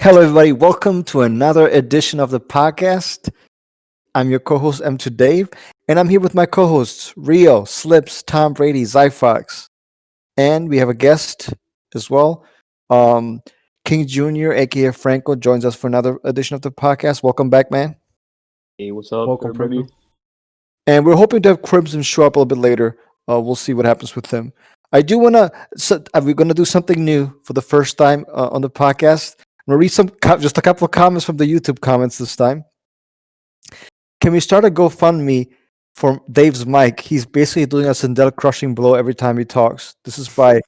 Hello, everybody. Welcome to another edition of the podcast. I'm your co-host M2 Dave, and I'm here with my co-hosts Rio, Slips, Tom, Brady, Zyphox, and we have a guest as well. Um, King Jr., aka Franco, joins us for another edition of the podcast. Welcome back, man. Hey, what's up, Welcome, everybody? Franco. And we're hoping to have Crimson show up a little bit later. We'll see what happens with him. I do want to. We're going to do something new for the first time on the podcast. I'm going to read just a couple of comments from the YouTube comments this time. Can we start a GoFundMe for Dave's mic? He's basically doing a Sindel crushing blow every time he talks. This is by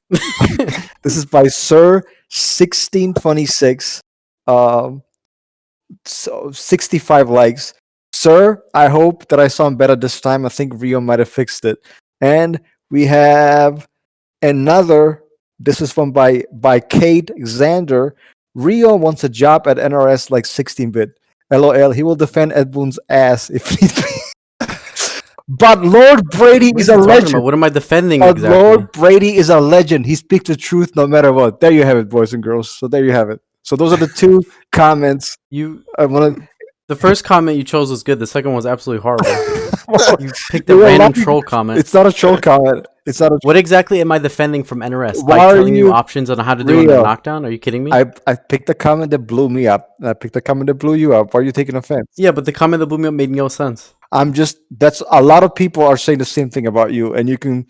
Sir 1626. So 65 likes. Sir, I hope that I sound better this time. I think Rio might have fixed it. And we have another. This is from by Kate Xander. Rio wants a job at NRS like 16-bit. LOL. He will defend Ed Boon's ass if need be. But Lord Brady What is are a you talking legend. about? What am I defending But exactly? Lord Brady is a legend. He speaks the truth no matter what. There you have it, boys and girls. So there you have it. So those are the two comments. You, I want to. the first comment you chose was good. The second one was absolutely horrible. You picked a You're random lying. troll comment. It's not a troll comment. It's not a. What exactly am I defending from NRS? Why By are telling you you- options on how to do a Rio, knockdown? Are you kidding me? I picked a comment that blew me up. And I picked a comment that blew you up. Why are you taking offense? Yeah, but the comment that blew me up made no sense. That's a lot of people are saying the same thing about you, and you can.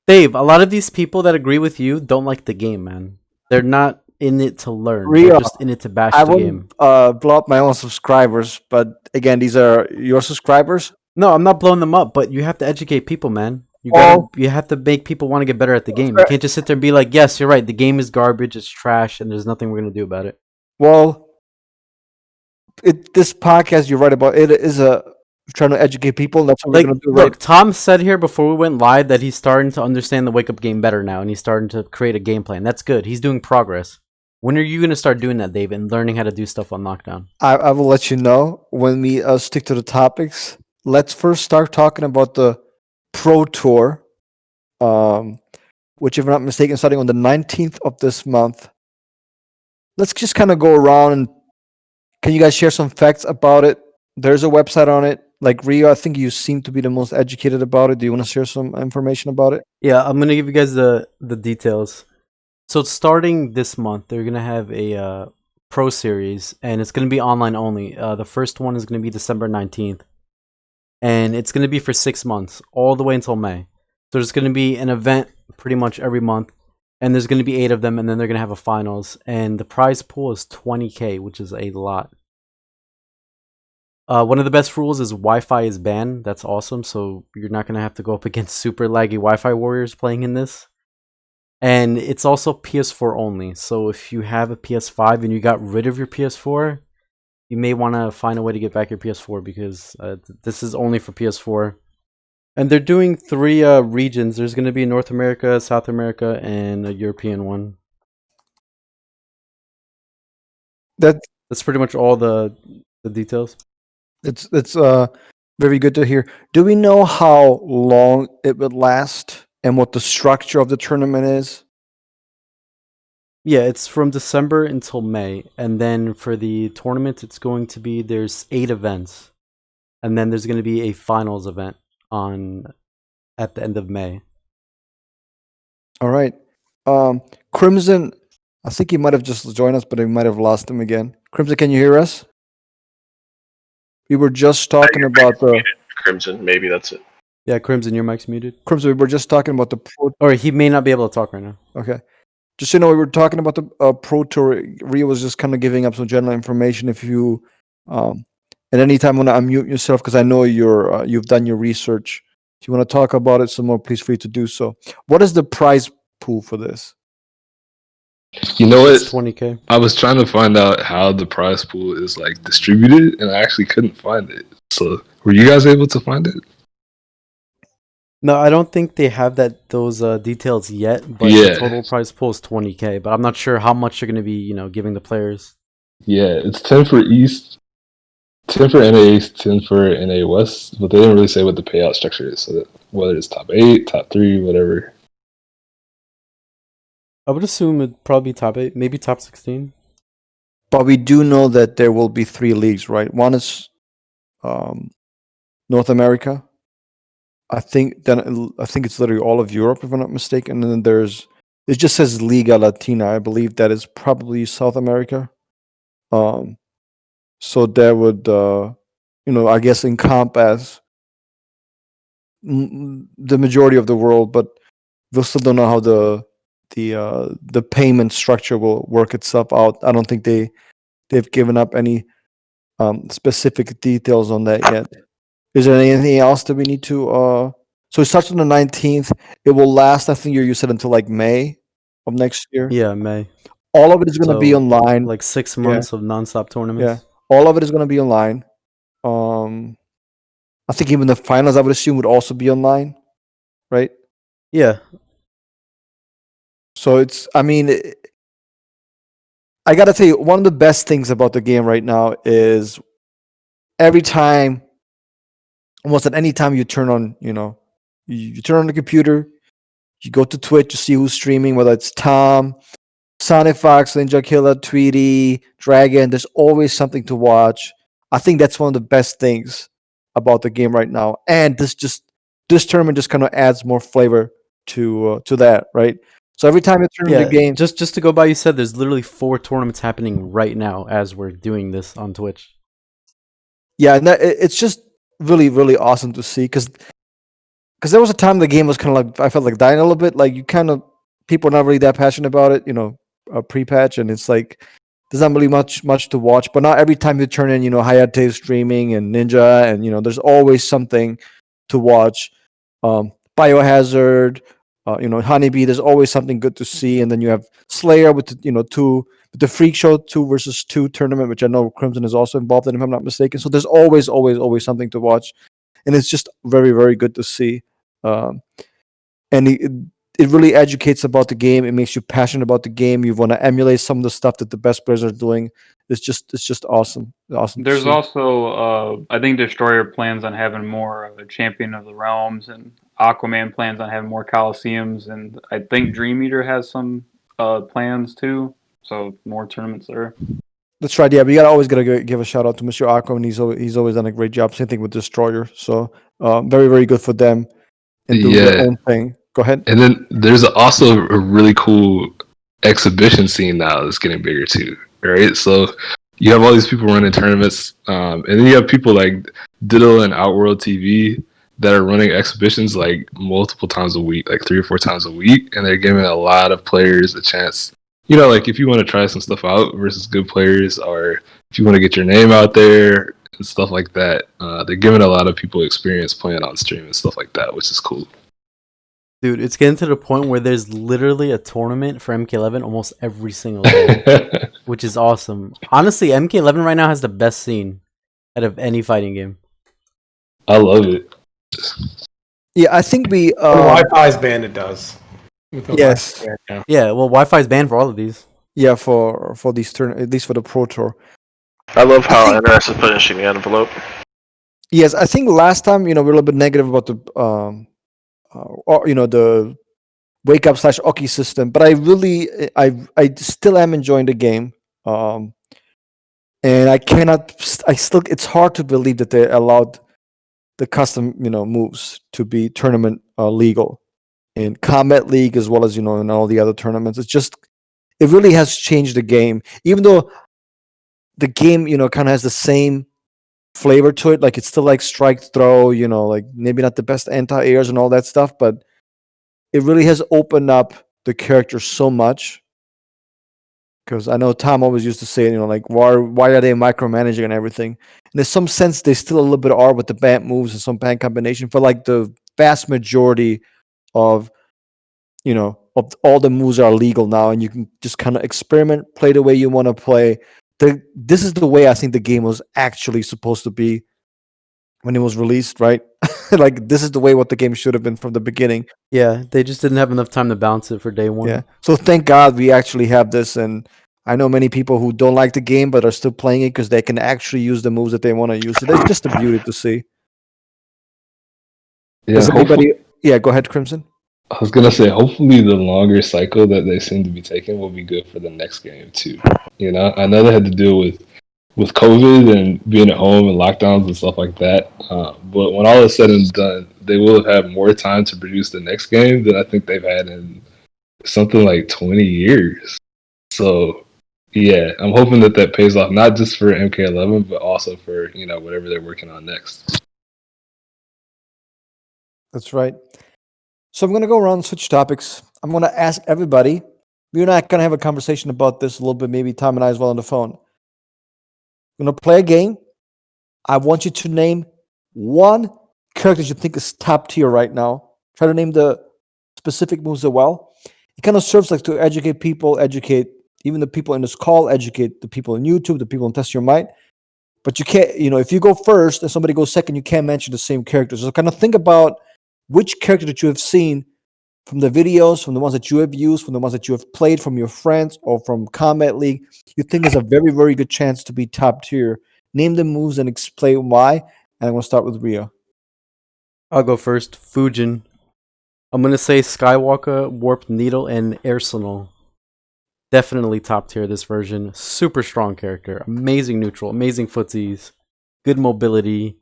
Dave, a lot of these people that agree with you don't like the game, man. They're not in it to learn. Rio, They're just in it to bash I the game. won't blow up my own subscribers, but again, these are your subscribers. No, I'm not blowing them up, but you have to educate people, man. Oh. You have to make people want to get better at the game. You can't just sit there and be like, "Yes, you're right. The game is garbage. It's trash, and there's nothing we're gonna do about it." Well, this podcast you're right about it is trying to educate people. That's what Like, we're gonna do. look, Tom said here before we went live that he's starting to understand the wake up game better now, and he's starting to create a game plan. That's good. He's doing progress. When are you gonna start doing that, Dave, and learning how to do stuff on Knockdown? I will let you know when we stick to the topics. Let's first start talking about the Pro Tour, which, if I'm not mistaken, starting on the 19th of this month. Let's just kind of go around and can you guys share some facts about it? There's a website on it. Like Rio, I think you seem to be the most educated about it. Do you want to share some information about it? Yeah, I'm gonna give you guys the details. So starting this month, they're gonna have a pro series, and it's gonna be online only. The first one is gonna be December 19th, and it's gonna be for 6 months, all the way until May. So there's gonna be an event pretty much every month, and there's gonna be 8 of them, and then they're gonna have a finals, and the prize pool is 20K, which is a lot. One of the best rules is Wi-Fi is banned. That's awesome. So you're not gonna have to go up against super laggy Wi-Fi warriors playing in this. And it's also PS4 only. So if you have a PS5 and you got rid of your PS4, you may want to find a way to get back your PS4 because this is only for PS4. And they're doing 3 regions. There's going to be North America, South America, and a European one. That's pretty much all the details. It's very good to hear. Do we know how long it would last and what the structure of the tournament is? Yeah, it's from December until May, and then for the tournament, it's going to be there's 8 events, and then there's going to be a finals event at the end of May. All right, Crimson. I think he might have just joined us, but we might have lost him again. Crimson, can you hear us? We were just talking about the Crimson. Maybe that's it. Yeah, Crimson, your mic's muted. Crimson. We were just talking about the pro. Or he may not be able to talk right now. Okay. Just so you know, we were talking about the Pro Tour. Rio was just kind of giving up some general information. If you, at any time, want to unmute yourself because I know you've done your research. If you want to talk about it some more, please free to do so. What is the prize pool for this? You know It's what? 20K. I was trying to find out how the prize pool is like distributed, and I actually couldn't find it. So, were you guys able to find it? No, I don't think they have those details yet, but Yeah. the total prize pool is 20K, but I'm not sure how much they're going to be, giving the players. Yeah, it's 10 for East, 10 for NA East, 10 for NA West, but they didn't really say what the payout structure is. So that whether it's top 8, top 3, whatever. I would assume it'd probably be top 8, maybe top 16. But we do know that there will be 3 leagues, right? One is North America. I think it's literally all of Europe, if I'm not mistaken. And then it just says Liga Latina. I believe that is probably South America. So that would, I guess encompass the majority of the world, but we still don't know how the payment structure will work itself out. I don't think they've given up any specific details on that yet. Is there anything else that we need to? So it starts on the 19th. It will last, I think you said, until like May of next year. Yeah, May. All of it is going to be So, online. like 6 Yeah. months of nonstop tournaments. All of it is going to be online. I think even the finals, I would assume, would also be online, right? Yeah. So I gotta tell you, one of the best things about the game right now is every time, almost at any time you turn on, you turn on the computer, you go to Twitch, you see who's streaming, whether it's Tom, Zyphox, Ninja Killer, Tweety, Dragon. There's always something to watch. I think that's one of the best things about the game right now, and this tournament just kind of adds more flavor to that, right? So every time you turn on the game, just to go by, you said there's literally 4 tournaments happening right now as we're doing this on Twitch. Yeah, and it's just really, really awesome to see because there was a time the game was kind of like, I felt like dying a little bit. Like people are not really that passionate about it, pre-patch, and it's like there's not really much to watch. But now every time you turn in, Hayate streaming and Ninja, and there's always something to watch. Biohazard, Honeybee. There's always something good to see, and then you have Slayer with the Freak Show 2 versus 2 tournament, which I know Crimson is also involved in, if I'm not mistaken. So there's always something to watch, and it's just very, very good to see. And it really educates about the game. It makes you passionate about the game. You want to emulate some of the stuff that the best players are doing. It's just awesome. Awesome. There's also, I think Destroyer plans on having more Champion of the Realms, and Aquaman plans on having more Coliseums, and I think Dream Eater has some plans too. So more tournaments there. That's right. Yeah, we always gotta give a shout out to Mr. Aquaman. He's always done a great job. Same thing with Destroyer. So very, very good for them and doing their own thing. Go ahead. And then there's also a really cool exhibition scene now that's getting bigger too, right? So you have all these people running tournaments, and then you have people like Diddle and Outworld TV that are running exhibitions like multiple times a week, like 3 or 4 times a week, and they're giving a lot of players a chance. Like if you want to try some stuff out versus good players, or if you want to get your name out there and stuff like that, they're giving a lot of people experience playing on stream and stuff like that, which is cool. Dude, it's getting to the point where there's literally a tournament for MK11 almost every single day, which is awesome. Honestly, MK11 right now has the best scene out of any fighting game. I love it. Yeah, I think we Wi-Fi's banned. It does. Yes. Yeah, well, Wi-Fi is banned for all of these. Yeah, for these at least for the Pro Tour. I love how NRS is finishing the envelope. Yes, I think last time we were a little bit negative about the the wake up / Oki system, but I still am enjoying the game, and it's hard to believe that they allowed the custom moves to be tournament legal in Kombat League as well as in all the other tournaments. It really has changed the game, even though the game kind of has the same flavor to it. Like it's still like strike throw, like maybe not the best anti-airs and all that stuff, but it really has opened up the character so much. Because I know Tom always used to say, like why are they micromanaging and everything? And in some sense, they still a little bit are with the band moves and some band combination. But like the vast majority of of all the moves are legal now, and you can just kind of experiment, play the way you want to play. This is the way I think the game was actually supposed to be when it was released, right? Like this is the way what the game should have been from the beginning. Yeah, they just didn't have enough time to balance it for day one. Yeah. So thank God we actually have this, and I know many people who don't like the game but are still playing it because they can actually use the moves that they want to use. So that's just a beauty to see. Yeah, Does anybody? Yeah, go ahead, Crimson. I was gonna say, hopefully, the longer cycle that they seem to be taking will be good for the next game too. You know, I know they had to deal with COVID and being at home and lockdowns and stuff like that. But when all is said and done, they will have more time to produce the next game than I think they've had in something like 20 years. So, yeah, I'm hoping that pays off not just for MK11, but also for whatever they're working on next. That's right. So I'm going to go around and switch topics. I'm going to ask everybody. We're not going to have a conversation about this a little bit, maybe Tom and I as well on the phone. I'm going to play a game. I want you to name one character you think is top tier right now. Try to name the specific moves as well. It kind of serves like to educate people, educate even the people in this call, educate the people on YouTube, the people in Test Your Might. But you can't, if you go first and somebody goes second, you can't mention the same characters. So kind of think about which character that you have seen from the videos, from the ones that you have used, from the ones that you have played, from your friends, or from Kombat League, you think is a very, very good chance to be top tier. Name the moves and explain why. And I'm going to start with Rio. I'll go first. Fujin. I'm going to say Skywalker, Warped Needle, and Arsenal. Definitely top tier this version. Super strong character. Amazing neutral. Amazing footsies. Good mobility.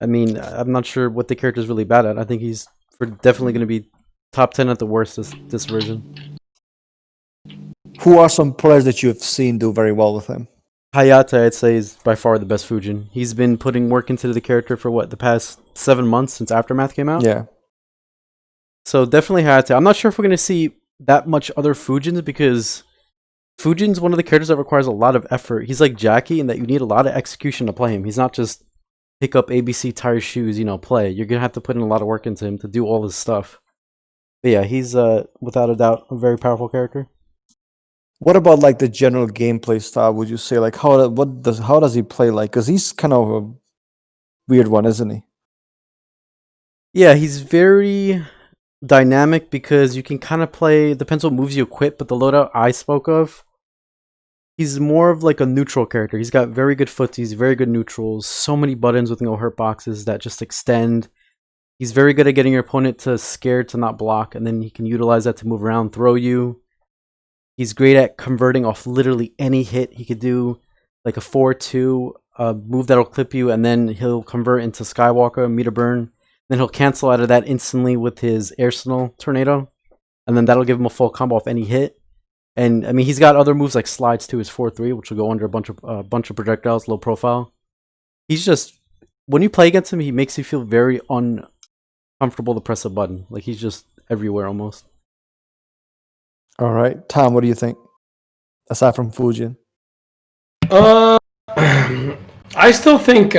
I mean, I'm not sure what the character is really bad at. I think he's definitely going to be top 10 at the worst this version. Who are some players that you have seen do very well with him? Hayate, I'd say, is by far the best Fujin. He's been putting work into the character for the past 7 months since Aftermath came out? Yeah. So definitely Hayate. I'm not sure if we're going to see that much other Fujins because Fujin's one of the characters that requires a lot of effort. He's like Jackie in that you need a lot of execution to play him. He's not just pick up ABC, tire shoes, play. You're going to have to put in a lot of work into him to do all this stuff. But yeah, he's without a doubt a very powerful character. What about like the general gameplay style? Would you say like how does he play like? Because he's kind of a weird one, isn't he? Yeah, he's very dynamic because you can kind of play, depends what moves you equip, but the loadout I spoke of, he's more of like a neutral character. He's got very good footsies, very good neutrals, so many buttons with no hurt boxes that just extend. He's very good at getting your opponent to scared to not block, and then he can utilize that to move around, throw you. He's great at converting off literally any hit. He could do like a 4-2 move that'll clip you, and then he'll convert into Skywalker, meter burn. Then he'll cancel out of that instantly with his Arsenal Tornado, and then that'll give him a full combo off any hit. And I mean, he's got other moves like slides too, his 4-3, which will go under a bunch of projectiles, low profile. He's just, when you play against him, he makes you feel very uncomfortable to press a button. Like he's just everywhere almost. All right, Tom, what do you think? Aside from Fujin, I still think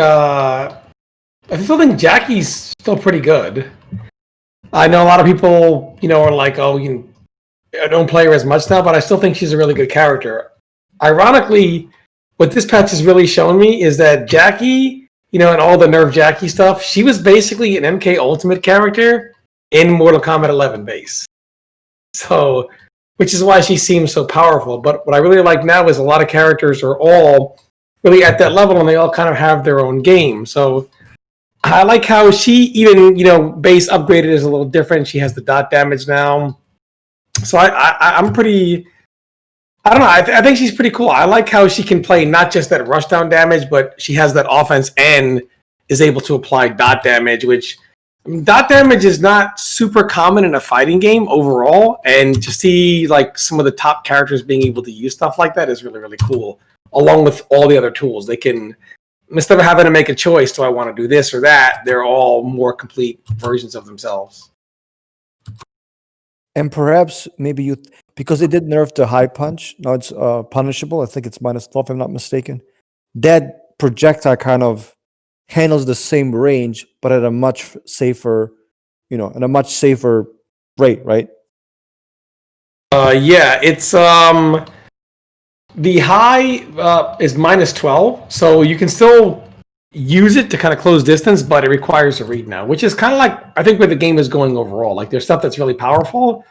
Jackie's still pretty good. I know a lot of people, are like, oh, I don't play her as much now, but I still think she's a really good character. Ironically, what this patch has really shown me is that Jackie, and all the Nerf Jackie stuff, she was basically an MK Ultimate character in Mortal Kombat 11 base. So, which is why she seems so powerful. But what I really like now is a lot of characters are all really at that level, and they all kind of have their own game. So I like how she even, base upgraded is a little different. She has the dot damage now. So I'm pretty, I don't know, I think she's pretty cool. I like how she can play not just that rushdown damage, but she has that offense and is able to apply dot damage, which dot damage is not super common in a fighting game overall. And to see like some of the top characters being able to use stuff like that is really, really cool. Along with all the other tools, they can, instead of having to make a choice, do I want to do this or that? They're all more complete versions of themselves. and perhaps maybe because they did nerf the high punch. Now it's punishable. I think it's -12 if I'm not mistaken. That projectile kind of handles the same range, but at a much safer, at a much safer rate, right? Yeah, it's the high is -12, so you can still use it to kind of close distance, but it requires a read now, which is kind of like I think where the game is going overall. Like there's stuff that's really powerful,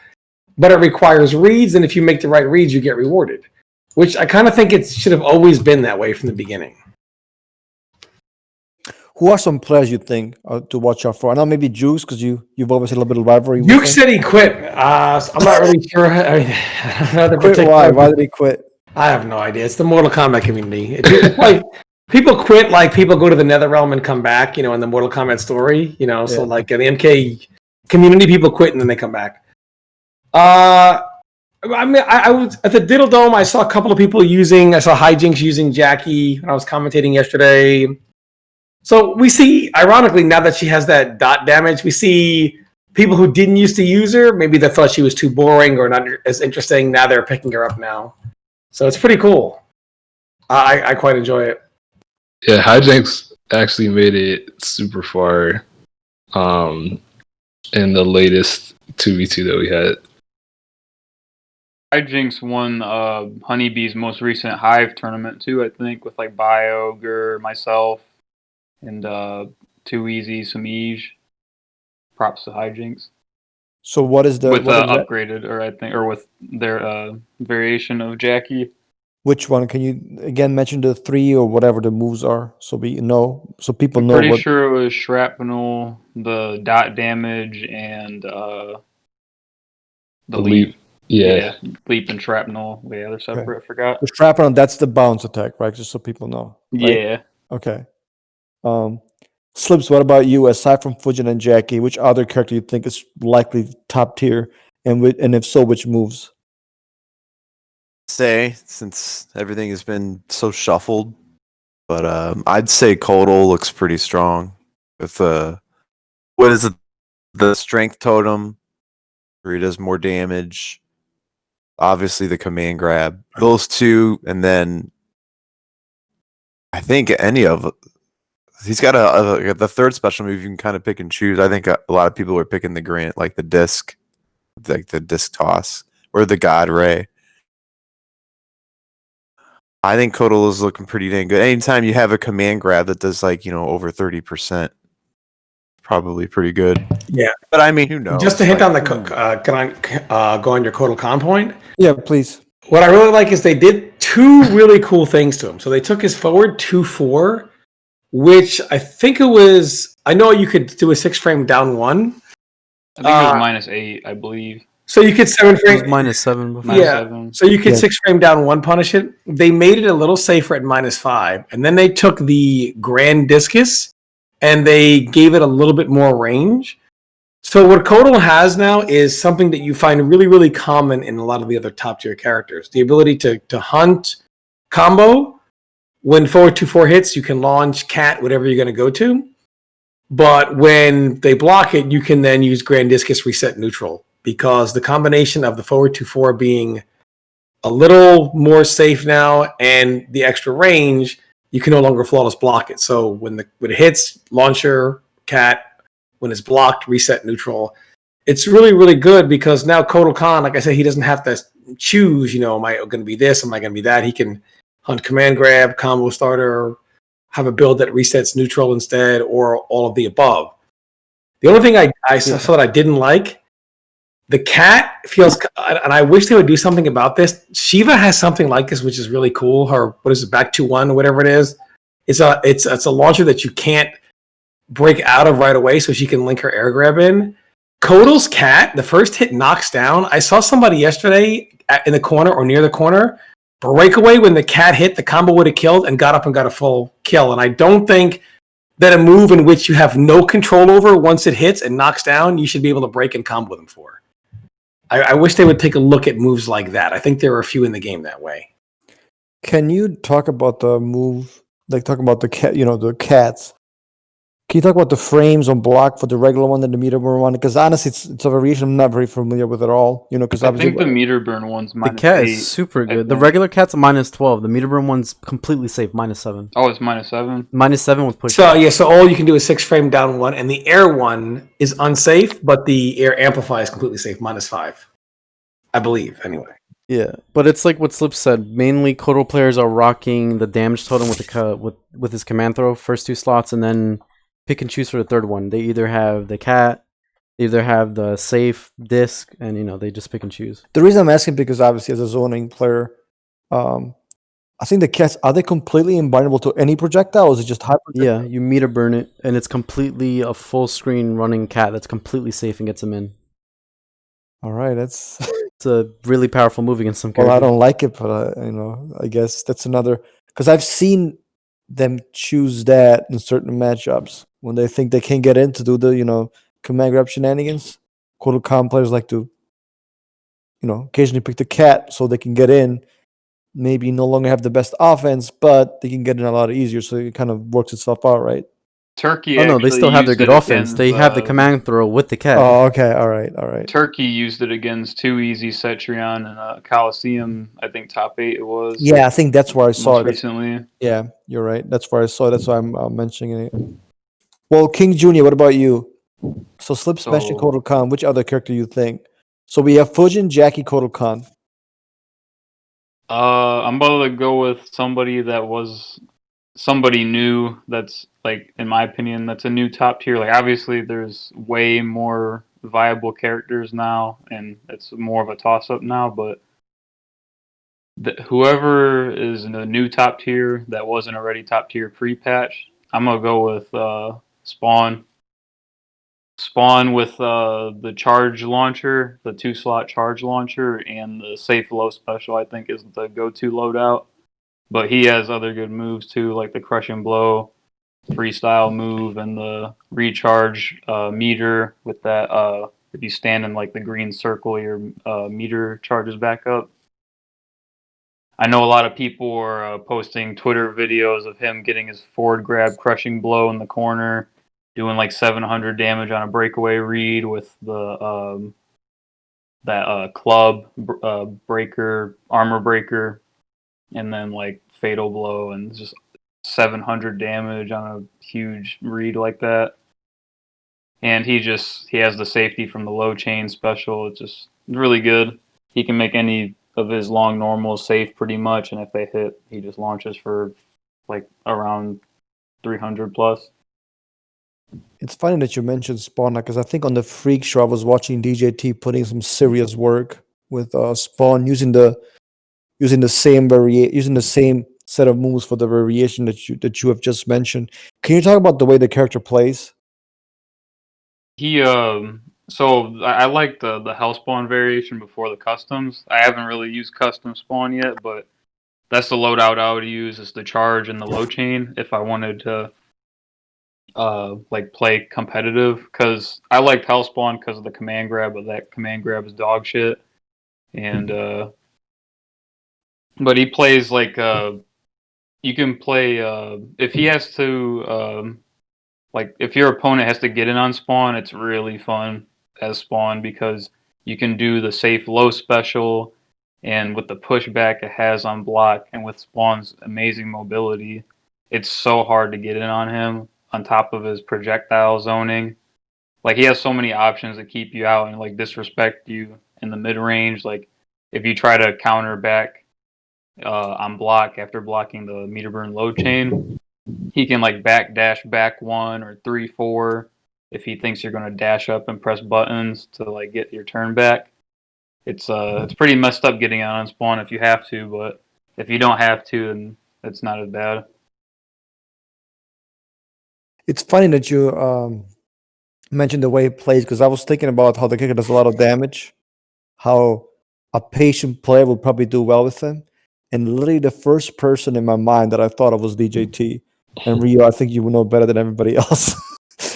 but it requires reads, and if you make the right reads, you get rewarded. Which I kind of think it should have always been that way from the beginning. Who are some players you think to watch out for? I know maybe Juice because you've always had a little bit of rivalry. with Duke him. said he quit. So I'm not really sure. I mean, I don't know the Quit particular. why? Why did he quit? I have no idea. It's the Mortal Kombat community. It's like people quit, like people go to the NetherRealm and come back. In the Mortal Kombat story. So Yeah. like the MK community, people quit and then they come back. I mean, I was at the Diddle Dome. I saw a couple of people I saw Hijinks using Jackie when I was commentating yesterday. So we see, ironically, now that she has that dot damage, we see people who didn't used to use her. Maybe they thought she was too boring or not as interesting. Now they're picking her up now. So it's pretty cool. I quite enjoy it. Yeah, Hijinks actually made it super far in the latest 2v2 that we had. Hijinks won Honeybee's most recent Hive tournament too, I think, with like Bioger, myself, and Too Easy, Samij. Props to Hijinks. So what is the With what is that- upgraded, or with their variation of Jackie. which one? Can you again mention the 3 or whatever the moves are so we know so people I'm know pretty what sure it was Shrapnel, the dot damage, and the leap. Yeah. Leap and Shrapnel. Yeah, they're separate. I forgot. the shrapnel. That's the bounce attack, right? Just so people know. Right? Yeah. Okay. Slips. What about you? Aside from Fujin and Jackie, which other character you think is likely top tier, and if so, which moves? Say, since everything has been so shuffled, but I'd say Kodal looks pretty strong with what is it, the strength totem, where he does more damage. Obviously, the command grab, those two, and then I think he's got the third special move you can kind of pick and choose. I think a lot of people were picking the Grant, like the disc toss or the God Ray. I think Kodal is looking pretty dang good. Anytime you have a command grab that does over 30%, probably pretty good. Yeah. But I mean, who knows? Just to hint on the, can I go on your Kodal Khan point? Yeah, please. What I really like is they did two really cool things to him. So they took his forward 2-4, which I think it was. I know you could do a 6-frame down 1. I think it was -8, I believe. So you could 7-frame. It was -7 before. Yeah. -7. So you could Yeah. 6-frame down 1 punish it. They made it a little safer at -5, and then they took the Grand Discus and they gave it a little bit more range. So what Kodal has now is something that you find really, really common in a lot of the other top tier characters: the ability to hunt combo. When forward 2-4 hits, you can launch cat, whatever you're going to go to. But when they block it, you can then use Grand Discus reset neutral, because the combination of the forward 2-4 being a little more safe now and the extra range, you can no longer flawless block it. So when it hits, launcher, cat, when it's blocked, reset neutral. It's really, really good because now Kodal Khan, like I said, he doesn't have to choose, am I going to be this? Am I going to be that? He can hunt command grab, combo starter, have a build that resets neutral instead, or all of the above. The only thing I saw that I didn't like, the cat feels, and I wish they would do something about this. Shiva has something like this, which is really cool. Her, what is it, back to 1 or whatever it is. It's a launcher that you can't break out of right away, so she can link her air grab in. Kodal's cat, the first hit knocks down. I saw somebody yesterday in the corner or near the corner breakaway when the cat hit. The combo would have killed and got up and got a full kill. And I don't think that a move in which you have no control over once it hits and knocks down, you should be able to break and combo them for. I wish they would take a look at moves like that. I think there are a few in the game that way. Can you talk about the move? Like talk about the cat, the cats. Can you talk about the frames on block for the regular one and the meter burn one? Because honestly, it's a variation I'm not very familiar with at all. Because I obviously think the meter burn one's The -8. cat is super good. The think. regular cat's a -12. The meter burn one's completely safe, -7. Oh, it's -7. -7 with push. So all you can do is 6-frame down 1, and the air one is unsafe, but the air amplify is completely safe, -5. I believe, anyway. Yeah, but it's like what Slip said. Mainly, Kodal players are rocking the damage totem with with his command throw first 2 slots, and then pick and choose for the third one. They either have the cat, they either have the safe disc, and they just pick and choose. the reason I'm asking because obviously as a zoning player, I think the cats are they completely invulnerable to any projectile, or is it just high projectile? Yeah, you meter burn it, and it's completely a full screen running cat that's completely safe and gets him in. All right, that's It's a really powerful move against some well, I characters. don't like it, but I guess that's another because I've seen them choose that in certain matchups when they think they can't get in to do the command grab shenanigans. Kotal Khan players like to occasionally pick the cat so they can get in. Maybe no longer have the best offense, but they can get in a lot easier, so it kind of works itself out, right? Turkey Oh no, they actually still have their used good it offense. against. They have the command throw with the cat. Oh, okay, all right. Turkey used it against 2 Easy Cetrion and Coliseum. I think top 8 it was. Yeah, I think that's where I saw most it. recently. Yeah, you're right. That's where I saw it. That's why I'm mentioning it. Well, King Jr., what about you? So Slip Smash and So Kotal Khan, which other character you think? So we have Fujin, Jackie, Kotal Khan. I'm about to go with somebody that was somebody new. That's like, in my opinion, that's a new top tier. Like, obviously, there's way more viable characters now, and it's more of a toss up now. But whoever is in the new top tier that wasn't already top tier pre patch, I'm gonna go with Spawn. Spawn with the charge launcher, the 2-slot charge launcher, and the safe low special, I think, is the go-to loadout. But he has other good moves too, like the crushing blow, freestyle move, and the recharge meter with that. If you stand in like the green circle, your meter charges back up. I know a lot of people are posting Twitter videos of him getting his forward grab crushing blow in the corner, doing like 700 damage on a breakaway read with the that club breaker, armor breaker, and then like fatal blow and just 700 damage on a huge read like that. And he has the safety from the low chain special. It's just really good. He can make any of his long normals safe pretty much, and if they hit, he just launches for like around 300 plus. It's funny that you mentioned Spawn because I think on the Freak Show I was watching DJT putting some serious work with Spawn using the same set of moves for the variation that you have just mentioned. Can you talk about the way the character plays? He so I like the hell spawn variation before the customs. I haven't really used custom spawn yet, but that's the loadout I would use is the charge and the low chain if I wanted to like play competitive, because I liked hell spawn because of the command grab, but that command grab is dog shit. And but he plays like you can play if he has to like if your opponent has to get in on spawn, it's really fun as spawn because you can do the safe low special, and with the pushback it has on block, and with spawn's amazing mobility, it's so hard to get in on him on top of his projectile zoning. Like, he has so many options to keep you out and like disrespect you in the mid range. Like, if you try to counter back on block after blocking the meter burn load chain, he can like back 1 or 3-4 if he thinks you're going to dash up and press buttons to like get your turn back. It's pretty messed up getting on spawn if you have to, but if you don't have to, then it's not as bad. It's funny that you mentioned the way it plays because I was thinking about how the kicker does a lot of damage, how a patient player would probably do well with him, and literally the first person in my mind that I thought of was DJT. And Rio, I think you will know better than everybody else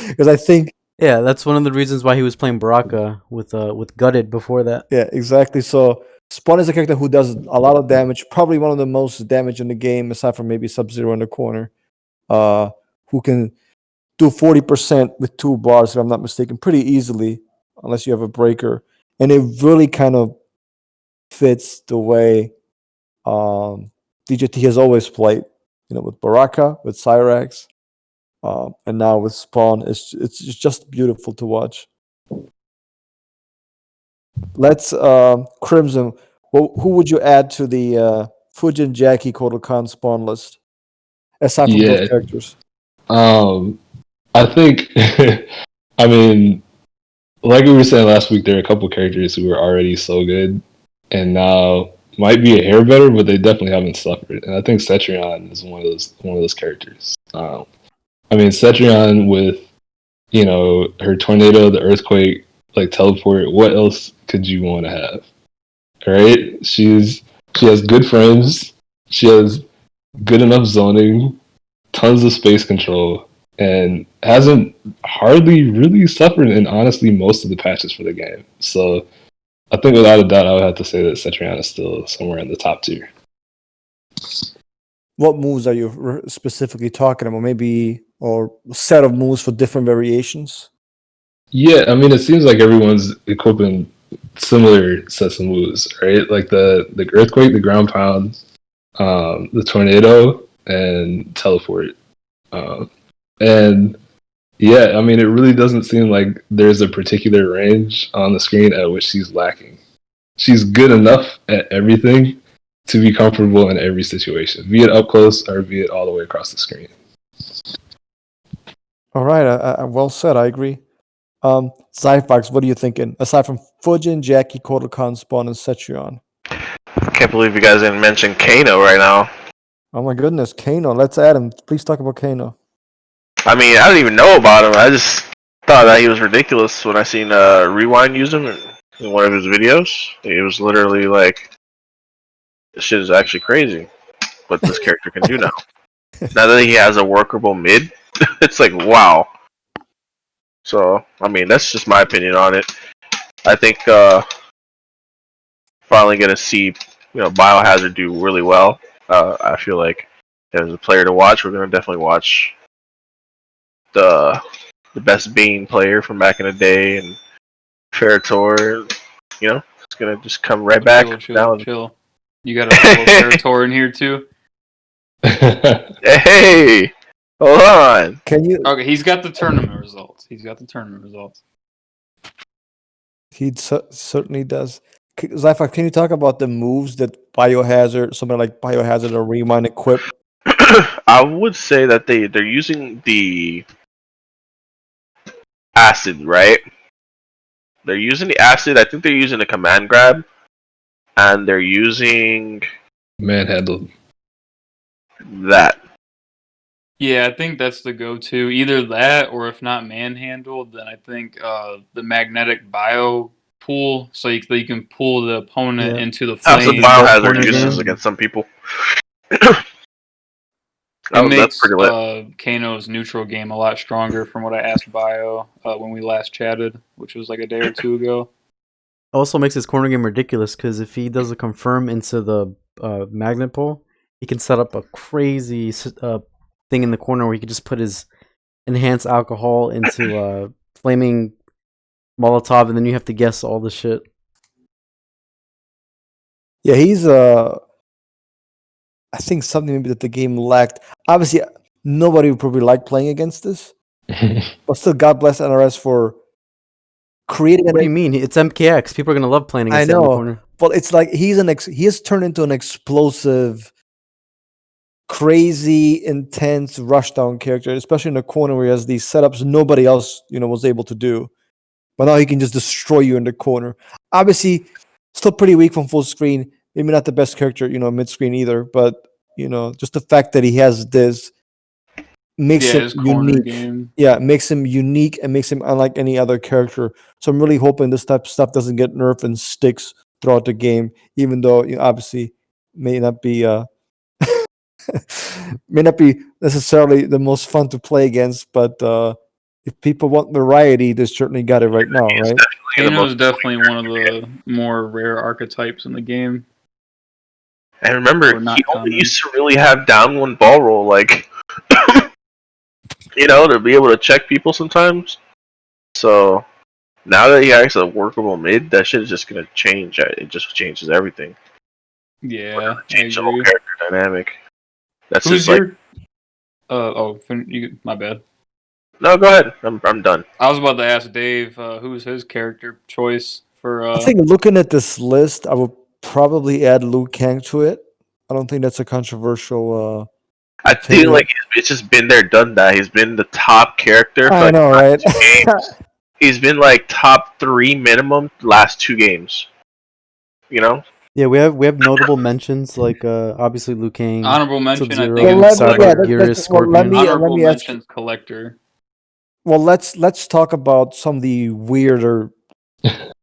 because I think Yeah, that's one of the reasons why he was playing Baraka with Gutted before that. yeah, exactly. So Spawn is a character who does a lot of damage, probably one of the most damage in the game, aside from maybe Sub-Zero in the corner, who can do 40% with 2 bars, if I'm not mistaken, pretty easily, unless you have a breaker. And it really kind of fits the way DJT has always played, with Baraka, with Cyrax, and now with Spawn. It's just beautiful to watch. Let's Crimson. Well, who would you add to the Fujin, Jackie, Kotal Khan Spawn list aside from those Yeah. characters? I think, I mean, like we were saying last week, there are a couple characters who were already so good, and now might be a hair better, but they definitely haven't suffered. And I think Cetrion is one of those characters. I mean, Cetrion with her tornado, the earthquake, like teleport. What else could you want to have? Right? She has good frames. She has good enough zoning, tons of space control, and hasn't hardly really suffered in honestly most of the patches for the game. So I think without a doubt, I would have to say that Cetrion is still somewhere in the top tier. What moves are you specifically talking about? Maybe or set of moves for different variations? Yeah, I mean, it seems like everyone's equipping similar sets of moves, right? Like the earthquake, the ground pound, the tornado, and teleport. And yeah, I mean, it really doesn't seem like there's a particular range on the screen at which she's lacking. She's good enough at everything to be comfortable in every situation, be it up close or be it all the way across the screen. All right, well said. I agree. Zyphox, what are you thinking? Aside from Fujin, Jackie, Kodokan, Spawn, and Cetrion. I can't believe you guys didn't mention Kano right now. Oh my goodness, Kano. Let's add him. Please talk about Kano. I mean, I didn't even know about him. I just thought that he was ridiculous when I seen Rewind use him in one of his videos. It was literally like, this shit is actually crazy what this character can do now. Now that he has a workable mid, it's like, wow. So, I mean, that's just my opinion on it. I think finally going to see, Biohazard do really well. I feel like as a player to watch, we're going to definitely watch the best Bane player from back in the day, and Ferritor, it's going to just come right back. Chill. You got a fellow Ferritor in here too? Hey! Hold on. Can you? Okay, he's got the tournament results. He certainly does. Zyphox, can you talk about the moves that Biohazard, something like Biohazard or Rewind equip? I would say that they're using the acid, right? They're using the acid. I think they're using the command grab, and they're using Manhandled. that. Yeah, I think that's the go-to. Either that, or if not manhandled, then I think the magnetic bio pull, so you can pull the opponent into the That's what flame. Biohazard uses against some people. It makes pretty lit. Kano's neutral game a lot stronger from what I asked Bio when we last chatted, which was like a day or two ago. Also makes his corner game ridiculous because if he does a confirm into the magnet pull, he can set up a crazy thing in the corner where he can just put his enhanced alcohol into flaming Molotov, and then you have to guess all the shit. Yeah, he's I think something maybe that the game lacked. Obviously, nobody would probably like playing against this, but still, God bless NRS for creating. What do you mean? It's MKX. People are gonna love playing against him in the corner. But it's like he has turned into an explosive, crazy, intense rushdown character, especially in the corner where he has these setups nobody else was able to do. But now he can just destroy you in the corner. Obviously, still pretty weak from full screen. Maybe not the best character, mid screen either. But just the fact that he has this makes him unique. Game. Yeah, makes him unique and makes him unlike any other character. So I'm really hoping this type of stuff doesn't get nerfed and sticks throughout the game, even though obviously may not be may not be necessarily the most fun to play against, but if people want variety, they certainly got it right now, right? Kano is definitely one of the more rare archetypes in the game. And remember, he only used to really have down one ball roll, like, to be able to check people sometimes. So now that he has a workable mid, that shit is just gonna change. It just changes everything. Yeah, change the whole character dynamic. That's Who's just my bad. No, go ahead. I'm done. I was about to ask Dave who's his character choice for. I think looking at this list, I would probably add Liu Kang to it. I don't think that's a controversial. I feel like it's just been there, done that. He's been the top character. I know, right? He's been like top 3 minimum last 2 games. Yeah, Yeah, we have notable mentions like obviously Liu Kang, Honorable mention, I Sub-Zero, think, Well, is let me, Cyborg, yeah, Collector. Gearus, well, Scorpion. Honorable let me ask. mentions Collector. Well, let's talk about some of the weirder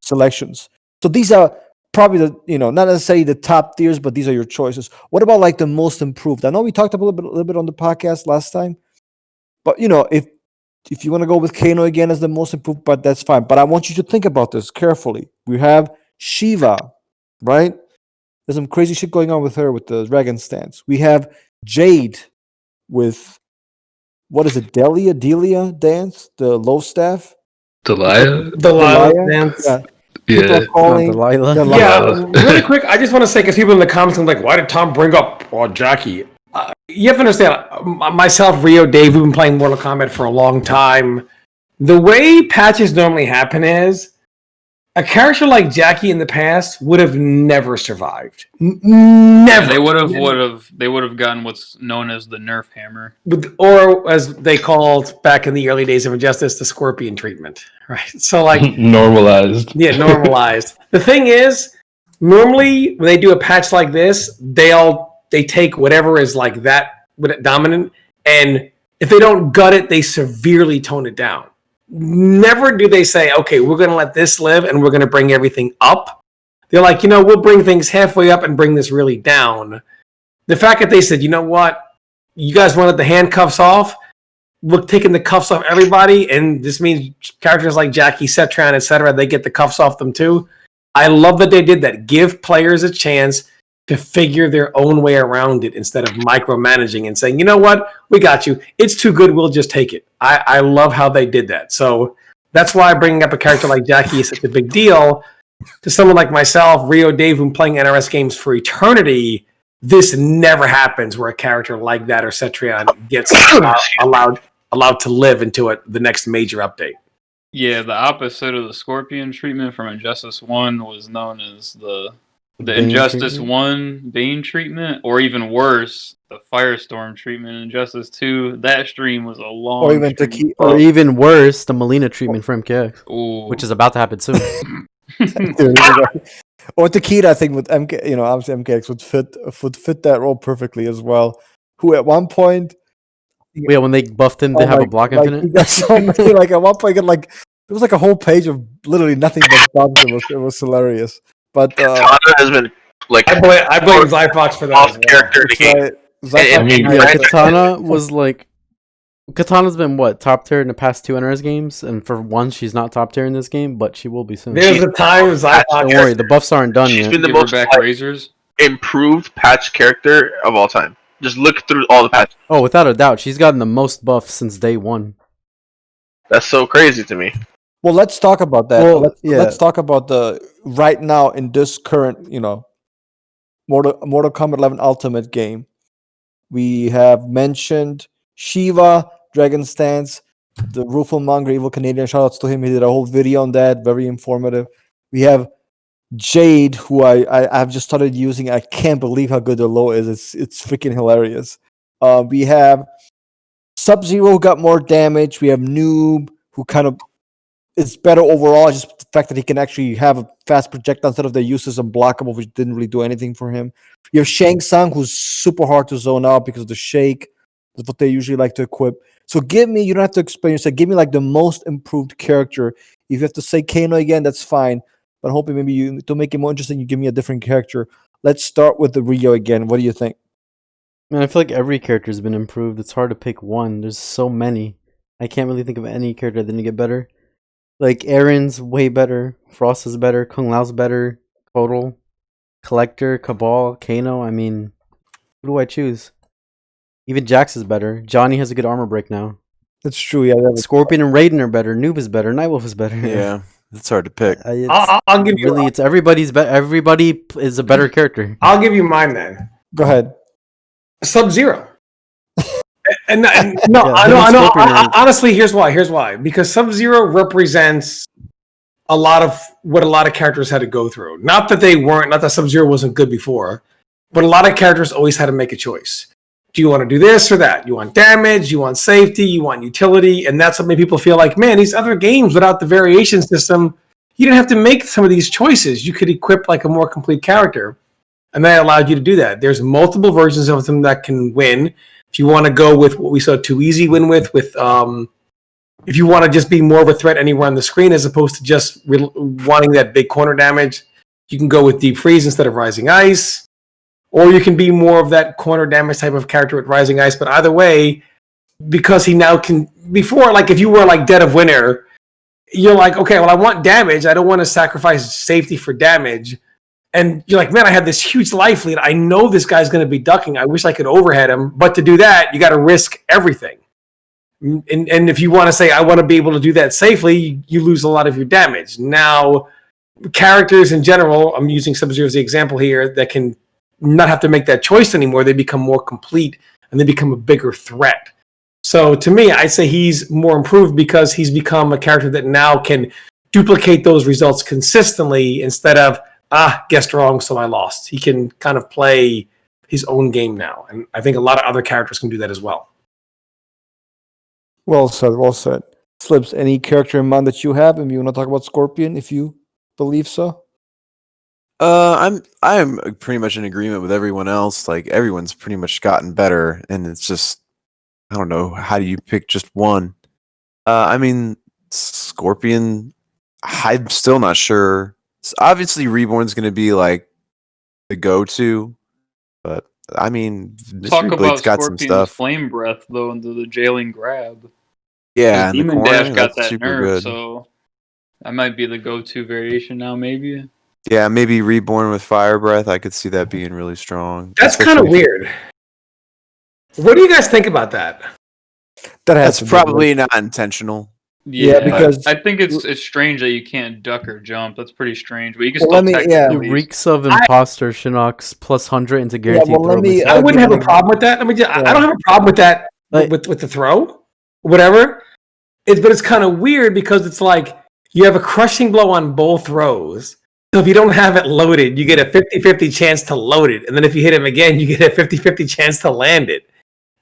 selections. So these are probably not necessarily the top tiers, but these are your choices. What about like the most improved? I know we talked a little bit on the podcast last time, but if you want to go with Kano again as the most improved, but that's fine. But I want you to think about this carefully. We have Shiva, right? There's some crazy shit going on with her with the dragon stance. We have Jade with what is it, Delia dance, the low staff. Delia? The Lila Delia? dance. Yeah. People Yeah. are calling Delilah. Delilah. Yeah, Delilah. really quick, I just want to say, because people in the comments are like, why did Tom bring up Jackie? You have to understand, myself, Rio, Dave, we've been playing Mortal Kombat for a long time. The way patches normally happen is a character like Jackie in the past would have never survived. Never. They would have gotten what's known as the Nerf hammer. Or as they called back in the early days of Injustice, the Scorpion treatment. Right. So like Normalized. yeah, normalized. The thing is, normally when they do a patch like this, they take whatever is like that dominant, and if they don't gut it, they severely tone it down. Never do they say, okay, we're going to let this live and we're going to bring everything up. They're like, we'll bring things halfway up and bring this really down. The fact that they said, you know what, you guys wanted the handcuffs off, we're taking the cuffs off everybody, and this means characters like Jackie, Cetran, etc., they get the cuffs off them too. I love that they did that. Give players a chance to figure their own way around it instead of micromanaging and saying, you know what, we got you. It's too good, we'll just take it. I love how they did that. So that's why bringing up a character like Jackie is such a big deal. To someone like myself, Rio, Dave, who's playing NRS games for eternity, this never happens where a character like that or Cetrion gets allowed to live into the next major update. Yeah, the opposite of the Scorpion treatment from Injustice 1 was known as the Bane Injustice treatment? 1 Bane treatment, or even worse, the Firestorm treatment in Injustice 2. That stream was a long Or even stream. Or even worse, the Melina treatment from MKX, Ooh. which is about to happen soon. Or Takeda, I think with MK, obviously MKX would fit that role perfectly as well. Who at one point, Yeah, when they buffed him to have a block he infinite. got so many. Like at one point, it was like a whole page of literally nothing but buffs. It was hilarious. But Katana has been like I blame Zyphox for that as well. character in the game. Zyphox- I mean, Yeah, Right. Katana was like. Katana's been what, top tier in the past 2 NRS games, and for once she's not top tier in this game, but she will be soon. There's a time Zyphox. Don't worry, the buffs aren't done She's yet. been the Give her most back razors. improved patch character of all time. Just look through all the patches. Oh, without a doubt, she's gotten the most buffs since day 1. That's so crazy to me. Well, let's talk about that. Well, Let's talk about the right now in this current, Mortal Kombat 11 Ultimate game. We have mentioned Shiva, Dragon Stance, the Rueful Monger, Evil Canadian. Shoutouts to him. He did a whole video on that. Very informative. We have Jade, who I've just started using. I can't believe how good the low is. It's freaking hilarious. We have Sub-Zero, who got more damage. We have Noob, who kind of is better overall. Just the fact that he can actually have a fast projectile instead of the uses unblockable, which didn't really do anything for him. You have Shang Tsung, who's super hard to zone out because of the shake. That's what they usually like to equip. So you don't have to explain yourself. Give me like the most improved character. If you have to say Kano again, that's fine. But I'm hoping maybe to make it more interesting, you give me a different character. Let's start with the Rio again. What do you think? Man, I feel like every character's been improved. It's hard to pick one. There's so many. I can't really think of any character that didn't get better. Like, Aaron's way better. Frost is better. Kung Lao's better. Kotal. Collector. Cabal. Kano. I mean, who do I choose? Even Jax is better. Johnny has a good armor break now. That's true. Yeah. Scorpion and Raiden are better. Noob is better. Nightwolf is better. Yeah, it's hard to pick. I'll give you. Really, it's everybody's better. Everybody is a better character. I'll give you mine then. Go ahead. Sub-Zero. and no, Yeah, I know. Scorpion are- Honestly, here's why. Because Sub-Zero represents a lot of what a lot of characters had to go through. Not that Sub-Zero wasn't good before, but a lot of characters always had to make a choice. Do you want to do this or that? You want damage, you want safety, you want utility, and that's what made people feel like, man, these other games without the variation system, you didn't have to make some of these choices. You could equip like a more complete character. and that allowed you to do that. There's multiple versions of them that can win. If you want to go with what we saw Too Easy win with if you want to just be more of a threat anywhere on the screen as opposed to just wanting that big corner damage, you can go with Deep Freeze instead of Rising Ice, or you can be more of that corner damage type of character with Rising Ice. But either way, because he now can, before, like if you were like Dead of Winter, you're like, okay, well I want damage. I don't want to sacrifice safety for damage. And you're like, man, I have this huge life lead. I know this guy's going to be ducking. I wish I could overhead him. But to do that, you got to risk everything. And if you want to say, I want to be able to do that safely, you lose a lot of your damage. Now, characters in general, I'm using Sub-Zero as the example here, that can not have to make that choice anymore. They become more complete and they become a bigger threat. So to me, I'd say he's more improved because he's become a character that now can duplicate those results consistently instead of, guessed wrong, so I lost. He can kind of play his own game now. And I think a lot of other characters can do that as well. Well said, well said. Slips, any character in mind that you have, and you want to talk about Scorpion if you believe so? I'm pretty much in agreement with everyone else. Like everyone's pretty much gotten better, and it's just I don't know, how do you pick just one? I mean, Scorpion, I'm still not sure. Obviously, Reborn's going to be like the go-to, but I mean, Talk Mystery about Blade's got some Scorpion's stuff. flame breath though into the jailing grab. Yeah, and the Demon corner, Dash got that's that super nerf, good. so that might be the go-to variation now. Maybe. Yeah, maybe Reborn with Fire Breath. I could see that being really strong. That's kind of weird. What do you guys think about that? That's probably not intentional. Yeah, because I think it's strange that you can't duck or jump. That's pretty strange. But you can Well, still let me- It technically. reeks of imposter Shinnok's plus 100 into guaranteed well, let throw. me- missile. I wouldn't give have an a problem with that. I Yeah. don't have a problem with that Like- with the throw, whatever. But it's kind of weird because it's like you have a crushing blow on both throws. So if you don't have it loaded, you get a 50-50 chance to load it. And then if you hit him again, you get a 50-50 chance to land it.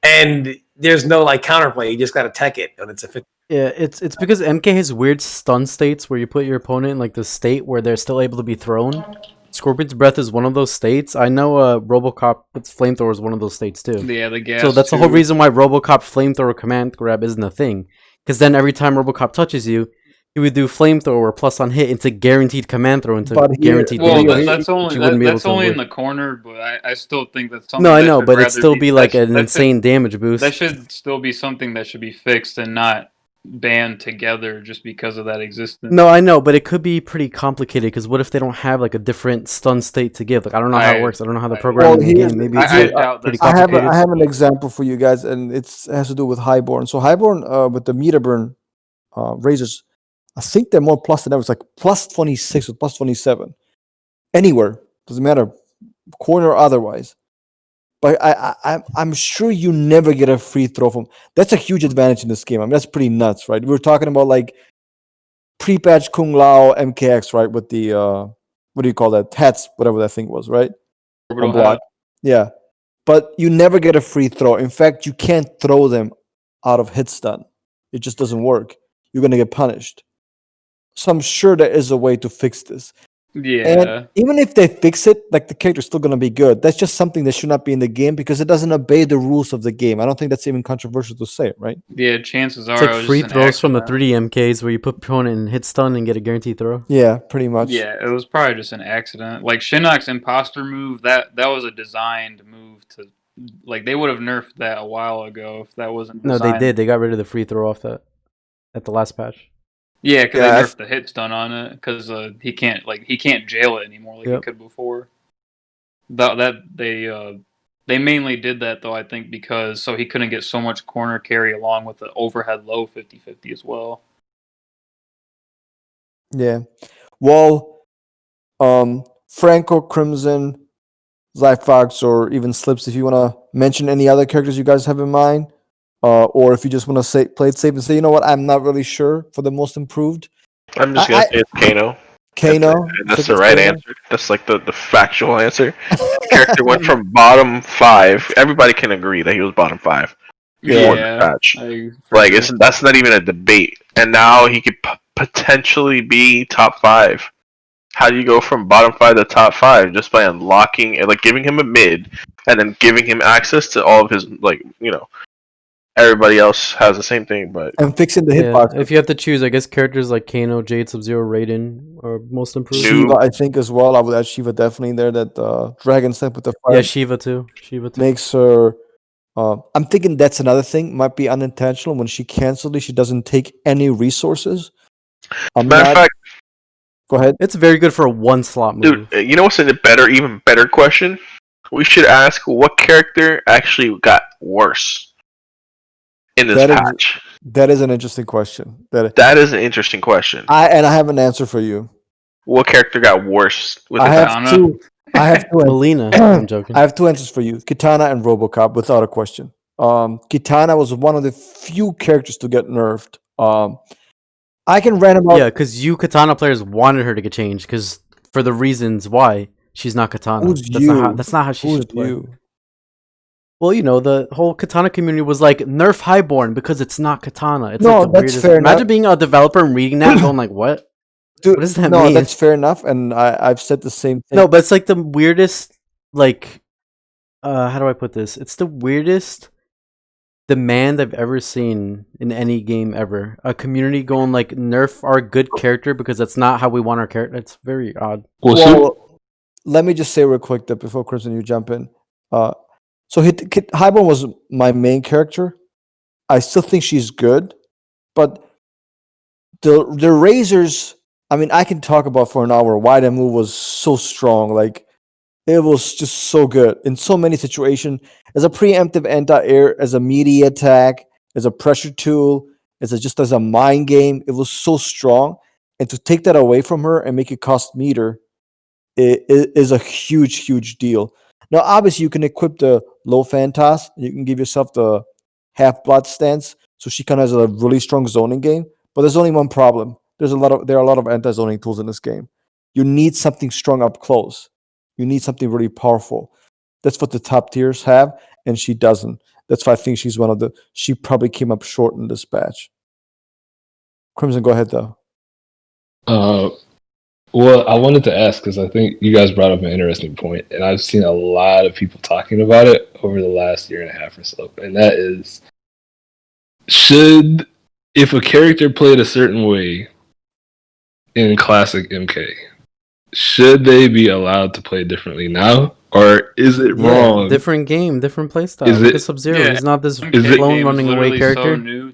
And there's no like counterplay. You just got to tech it. And it's a 50. Yeah, it's because MK has weird stun states where you put your opponent in like the state where they're still able to be thrown. Scorpion's Breath is one of those states. I know RoboCop with Flamethrower is one of those states too. Yeah, the gas. So that's the too. whole reason why RoboCop Flamethrower command grab isn't a thing. Because then every time RoboCop touches you, he would do Flamethrower plus on hit into guaranteed command throw into But here- guaranteed Well, damage. Here- that's only you wouldn't be able that's to only in avoid. the corner, but I still think that's something. No, I that know, should but it'd rather still be like that an should- insane damage boost. That should still be something that should be fixed and not banned together just because of that existence. No, I know, but it could be pretty complicated because what if they don't have like a different stun state to give? Like I don't know how it works. I don't know how the programming in the here's- game. Maybe I it's doubt pretty that's- complicated. I have an example for you guys, and it has to do with Highborn. So Highborn with the meter burn razors, I think they're more plus than ever. It's like plus 26 or plus 27. Anywhere. Doesn't matter. Corner or otherwise. But I'm sure you never get a free throw from. That's a huge advantage in this game. I mean, that's pretty nuts, right? We were talking about like pre-patch Kung Lao MKX, right? With the what do you call that? Hats, whatever that thing was, right? Orbital On block. hat. Yeah. But you never get a free throw. In fact, you can't throw them out of hit stun. It just doesn't work. You're gonna get punished. So I'm sure there is a way to fix this. Yeah. And even if they fix it, like the character's still gonna be good. That's just something that should not be in the game because it doesn't obey the rules of the game. I don't think that's even controversial to say, right? Yeah, chances are It's it like was free just an throws from the accident. 3D MKs where you put opponent in hit stun and get a guaranteed throw. Yeah, pretty much. Yeah, it was probably just an accident. Like Shinnok's imposter move, that was a designed move to, like they would have nerfed that a while ago if that wasn't. No, they designed. did. They got rid of the free throw off that at the last patch. Yeah, because Yeah, they I- nerfed the hit stun on it because he can't jail it anymore like he Yep. could before. That they mainly did that though, I think, because so he couldn't get so much corner carry along with the overhead low 50-50 as well. Yeah. Well, Franco, Crimson, Zyphox, or even Slips, if you want to mention any other characters you guys have in mind, or if you just want to say play it safe and say, you know what, I'm not really sure for the most improved. I'm just gonna say it's Kano. Kano. That's the right answer. That's like the factual answer. The character went from bottom 5. Everybody can agree that he was bottom 5 before the patch. Like that's not even a debate. And now he could potentially be top 5. How do you go from bottom 5 to top 5 just by unlocking, like giving him a mid, and then giving him access to all of his, like, everybody else has the same thing, but And fixing the Yeah, hitbox. if you have to choose, I guess characters like Kano, Jade, Sub-Zero, Raiden are most improved. Shoot. Shiva, I think as well. I would add Shiva definitely in there. That Dragon Step with the fire Yeah, Shiva too. makes her. I'm thinking that's another thing. Might be unintentional. When she canceled it, she doesn't take any resources. I'm matter of not. fact, Go ahead. It's very good for a one slot move. dude, you know what's even better question? We should ask what character actually got worse in this That is- patch. That is an interesting question. That is an interesting question. I have an answer for you. What character got worse with I the have Katana? two. I have two. Melina. I'm joking. I have two answers for you: Kitana and RoboCop, without a question. Kitana was one of the few characters to get nerfed. I can rant about. Yeah, because you Katana players wanted her to get changed because for the reasons why she's not Katana. Who's that's you? Not how she Who's should play. you? Well, the whole Katana community was like nerf Highborn because it's not Katana. It's No, like the that's weirdest. fair Imagine enough. being a developer and reading that and going like, "What? Dude, What does that no, mean?" that's fair enough, and I've said the same thing. No, but it's like the weirdest. Like, how do I put this? It's the weirdest demand I've ever seen in any game ever. A community going like nerf our good character because that's not how we want our character. It's very odd. Well, let me just say real quick that before Crimson you jump in. So Highborn was my main character. I still think she's good, but the razors. I mean, I can talk about for an hour why that move was so strong. Like, it was just so good in so many situations. As a preemptive anti-air, as a media attack, as a pressure tool, just as a mind game, it was so strong. And to take that away from her and make it cost meter is a huge, huge deal. Now, obviously, you can equip the low Phantas. You can give yourself the half blood stance, so she kind of has a really strong zoning game. But there's only one problem. There are a lot of anti-zoning tools in this game. You need something strong up close. You need something really powerful. That's what the top tiers have, and she doesn't. That's why I think she's she probably came up short in this batch. Crimson, go ahead though. Well, I wanted to ask because I think you guys brought up an interesting point, and I've seen a lot of people talking about it over the last year and a half or so, and that is, if a character played a certain way in classic MK, should they be allowed to play differently now, or is it wrong? Different game, different playstyle. Is Look it- at Sub-Zero. Yeah. He's not this MK clone game is running away literally character. So new,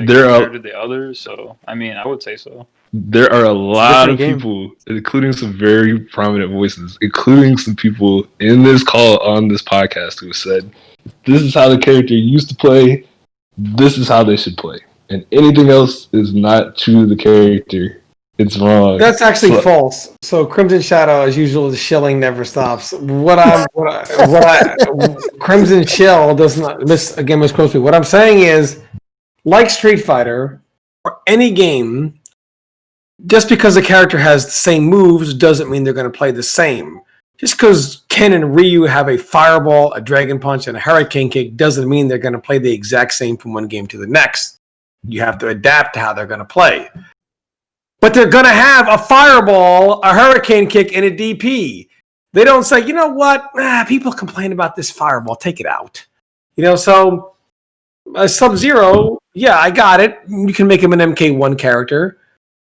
There are- compared to the others, so I mean, I would say so. There are a lot of different game. people, including some very prominent voices, including some people in this call on this podcast who said, this is how the character used to play, this is how they should play. And anything else is not true to the character. It's wrong. That's actually false. So Crimson Shadow, as usual, the shilling never stops. Crimson Shell does not. This again was close to me. What I'm saying is, like Street Fighter or any game, just because a character has the same moves doesn't mean they're going to play the same. Just because Ken and Ryu have a fireball, a dragon punch, and a hurricane kick doesn't mean they're going to play the exact same from one game to the next. You have to adapt to how they're going to play. But they're going to have a fireball, a hurricane kick, and a DP. They don't say, you know what? People complain about this fireball. Take it out. So Sub-Zero, yeah, I got it. You can make him an MK1 character.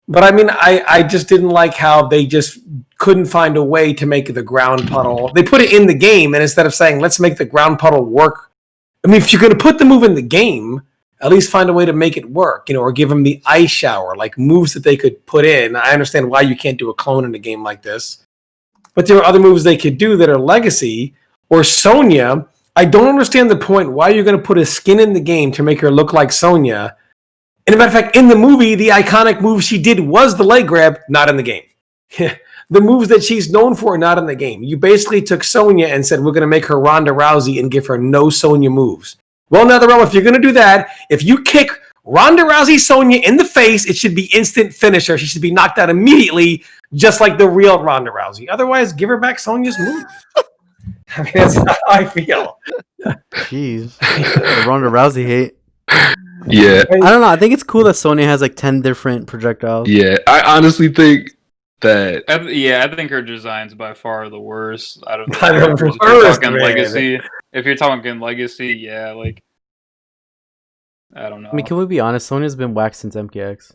But I mean, I just didn't like how they just couldn't find a way to make the ground puddle. They put it in the game, and instead of saying, let's make the ground puddle work. I mean, if you're going to put the move in the game, at least find a way to make it work, or give them the ice shower, like moves that they could put in. I understand why you can't do a clone in a game like this. But there are other moves they could do that are legacy. Or Sonya, I don't understand the point why you're going to put a skin in the game to make her look like Sonya. And as a matter of fact, in the movie, the iconic move she did was the leg grab, not in the game. The moves that she's known for are not in the game. You basically took Sonya and said, we're going to make her Ronda Rousey and give her no Sonya moves. Well, Netherrealm, if you're going to do that, if you kick Ronda Rousey Sonya in the face, it should be instant finisher. She should be knocked out immediately, just like the real Ronda Rousey. Otherwise, give her back Sonya's move. I mean, that's how I feel. Jeez. The Ronda Rousey hate. Yeah. I don't know. I think it's cool that Sonya has like 10 different projectiles. Yeah. I honestly think that I think her design's by far the worst out of the By the characters. If worst, you're talking man. legacy, yeah, like I don't know. I mean, can we be honest? Sonya's been whacked since MKX.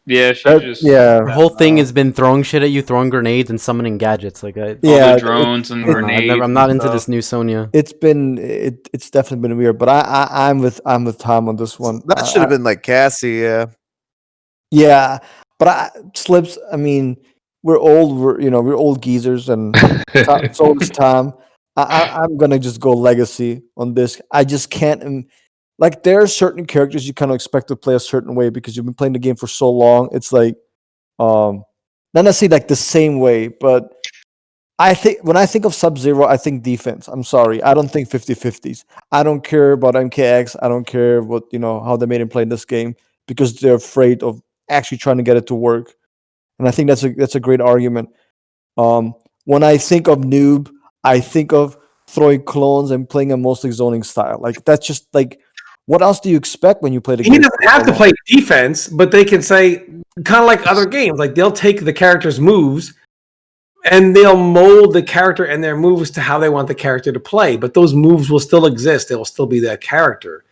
Yeah, she That- just yeah. Her whole thing has been throwing shit at you, throwing grenades, and summoning gadgets. Like, all Yeah, the drones and grenades. I'm not and into stuff. this new Sonya. it's definitely been weird. But I'm with Tom on this one. That should have been like Cassie. Yeah. Yeah, but Slips. I mean, we're old. We're old geezers, and so is Tom. I'm gonna just go legacy on this. I just can't. Like, there are certain characters you kind of expect to play a certain way because you've been playing the game for so long. It's like, not necessarily like the same way, but I think when I think of Sub-Zero, I think defense. I'm sorry, I don't think 50-50s. I don't care about MKX. I don't care what how they made him play in this game because they're afraid of actually trying to get it to work. And I think that's a great argument. When I think of noob, I think of throwing clones and playing a mostly zoning style. Like, that's just like, what else do you expect when you play the He game? doesn't have to play defense, but they can say, kind of like other games, like they'll take the character's moves and they'll mold the character and their moves to how they want the character to play. But those moves will still exist. They will still be that character.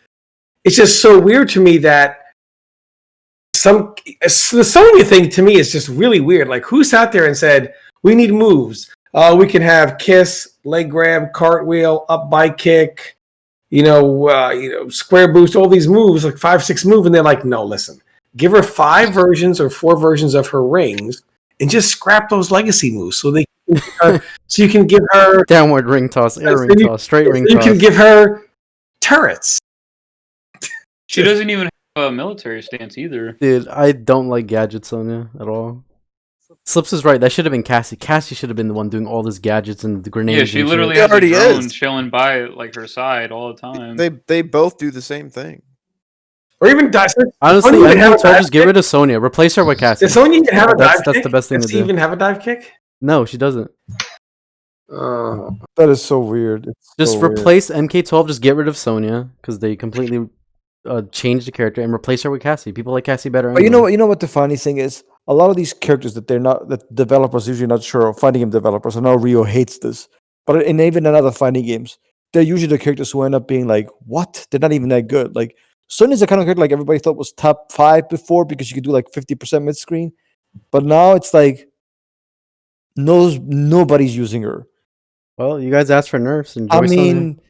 It's just so weird to me that the Sony thing to me is just really weird. Like, who sat there and said, we need moves? We can have kiss, leg grab, cartwheel, up bike kick, square boost, all these moves, like 5-6 moves, and they're like, no, listen, give her 5 versions or 4 versions of her rings, and just scrap those legacy moves, so you can give her Downward ring toss, air ring toss, straight ring you toss. can give her turrets. She doesn't even have a military stance either. Dude, I don't like gadgets, Sonya, at all. Slips is right. That should have been Cassie. Cassie should have been the one doing all these gadgets and the grenades. Yeah, she and literally shit. has a already drone is. chilling by like her side all the time. They both do the same thing. Or even dive. Honestly, Sonya I can have a told dive just get kick. rid of Sonya. Replace her with Cassie. Does Sonya even have a dive That's kick? the best thing Does to she do. even have a dive kick? No, she doesn't. That is so weird. It's Just so weird. replace MK12. Just get rid of Sonya because they completely changed the character and replace her with Cassie. People like Cassie better. But you anyway. know what the funny thing is? A lot of these characters that developers usually not sure of, fighting game developers. I know Rio hates this, but even in other fighting games, they're usually the characters who end up being like, what? They're not even that good. Like, Sonya's the kind of character like everybody thought was top 5 before because you could do like 50% mid screen, but now it's like nobody's using her. Well, you guys asked for nerfs. Enjoy I Sonya. mean,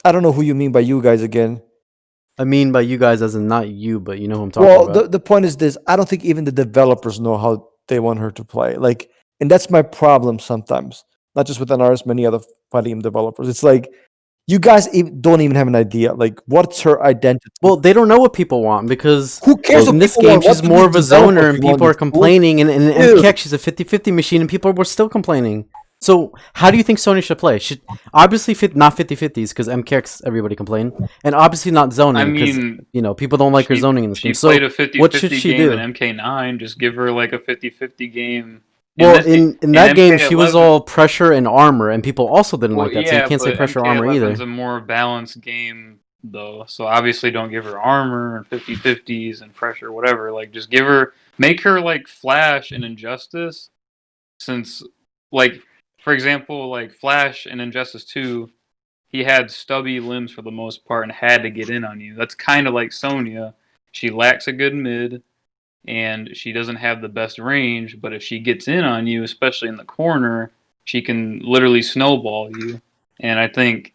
I don't know who you mean by you guys again. I mean by you guys as in not you, but you know who I'm talking Well, about. the point is this: I don't think even the developers know how they want her to play. Like, and that's my problem sometimes. Not just with NRS, many other fighting game developers. It's like you guys don't even have an idea. Like, what's her identity? Well, they don't know what people want because Who cares? in what this people game want? What she's do more these of a zoner developers and want? people are It's bullshit. complaining. And in Dude. MKX she's a 50-50 machine and people were still complaining. So how do you think Sony should play? Should obviously not 50-50s because MKX everybody complained, and obviously not zoning I because mean, people don't like her zoning in this she game. So played a 50-50 what should she game do? in MK9. Just give her like a 50-50 game. Well, in that game, she was MK11 all pressure and armor, and people also didn't like that. So you can't say but pressure armor MK11's either. a more balanced game though, so obviously don't give her armor and 50-50s and pressure, whatever. Like, just make her like Flash and Injustice, since like, for example, like Flash in Injustice 2, he had stubby limbs for the most part and had to get in on you. That's kind of like Sonya. She lacks a good mid, and she doesn't have the best range, but if she gets in on you, especially in the corner, she can literally snowball you. And I think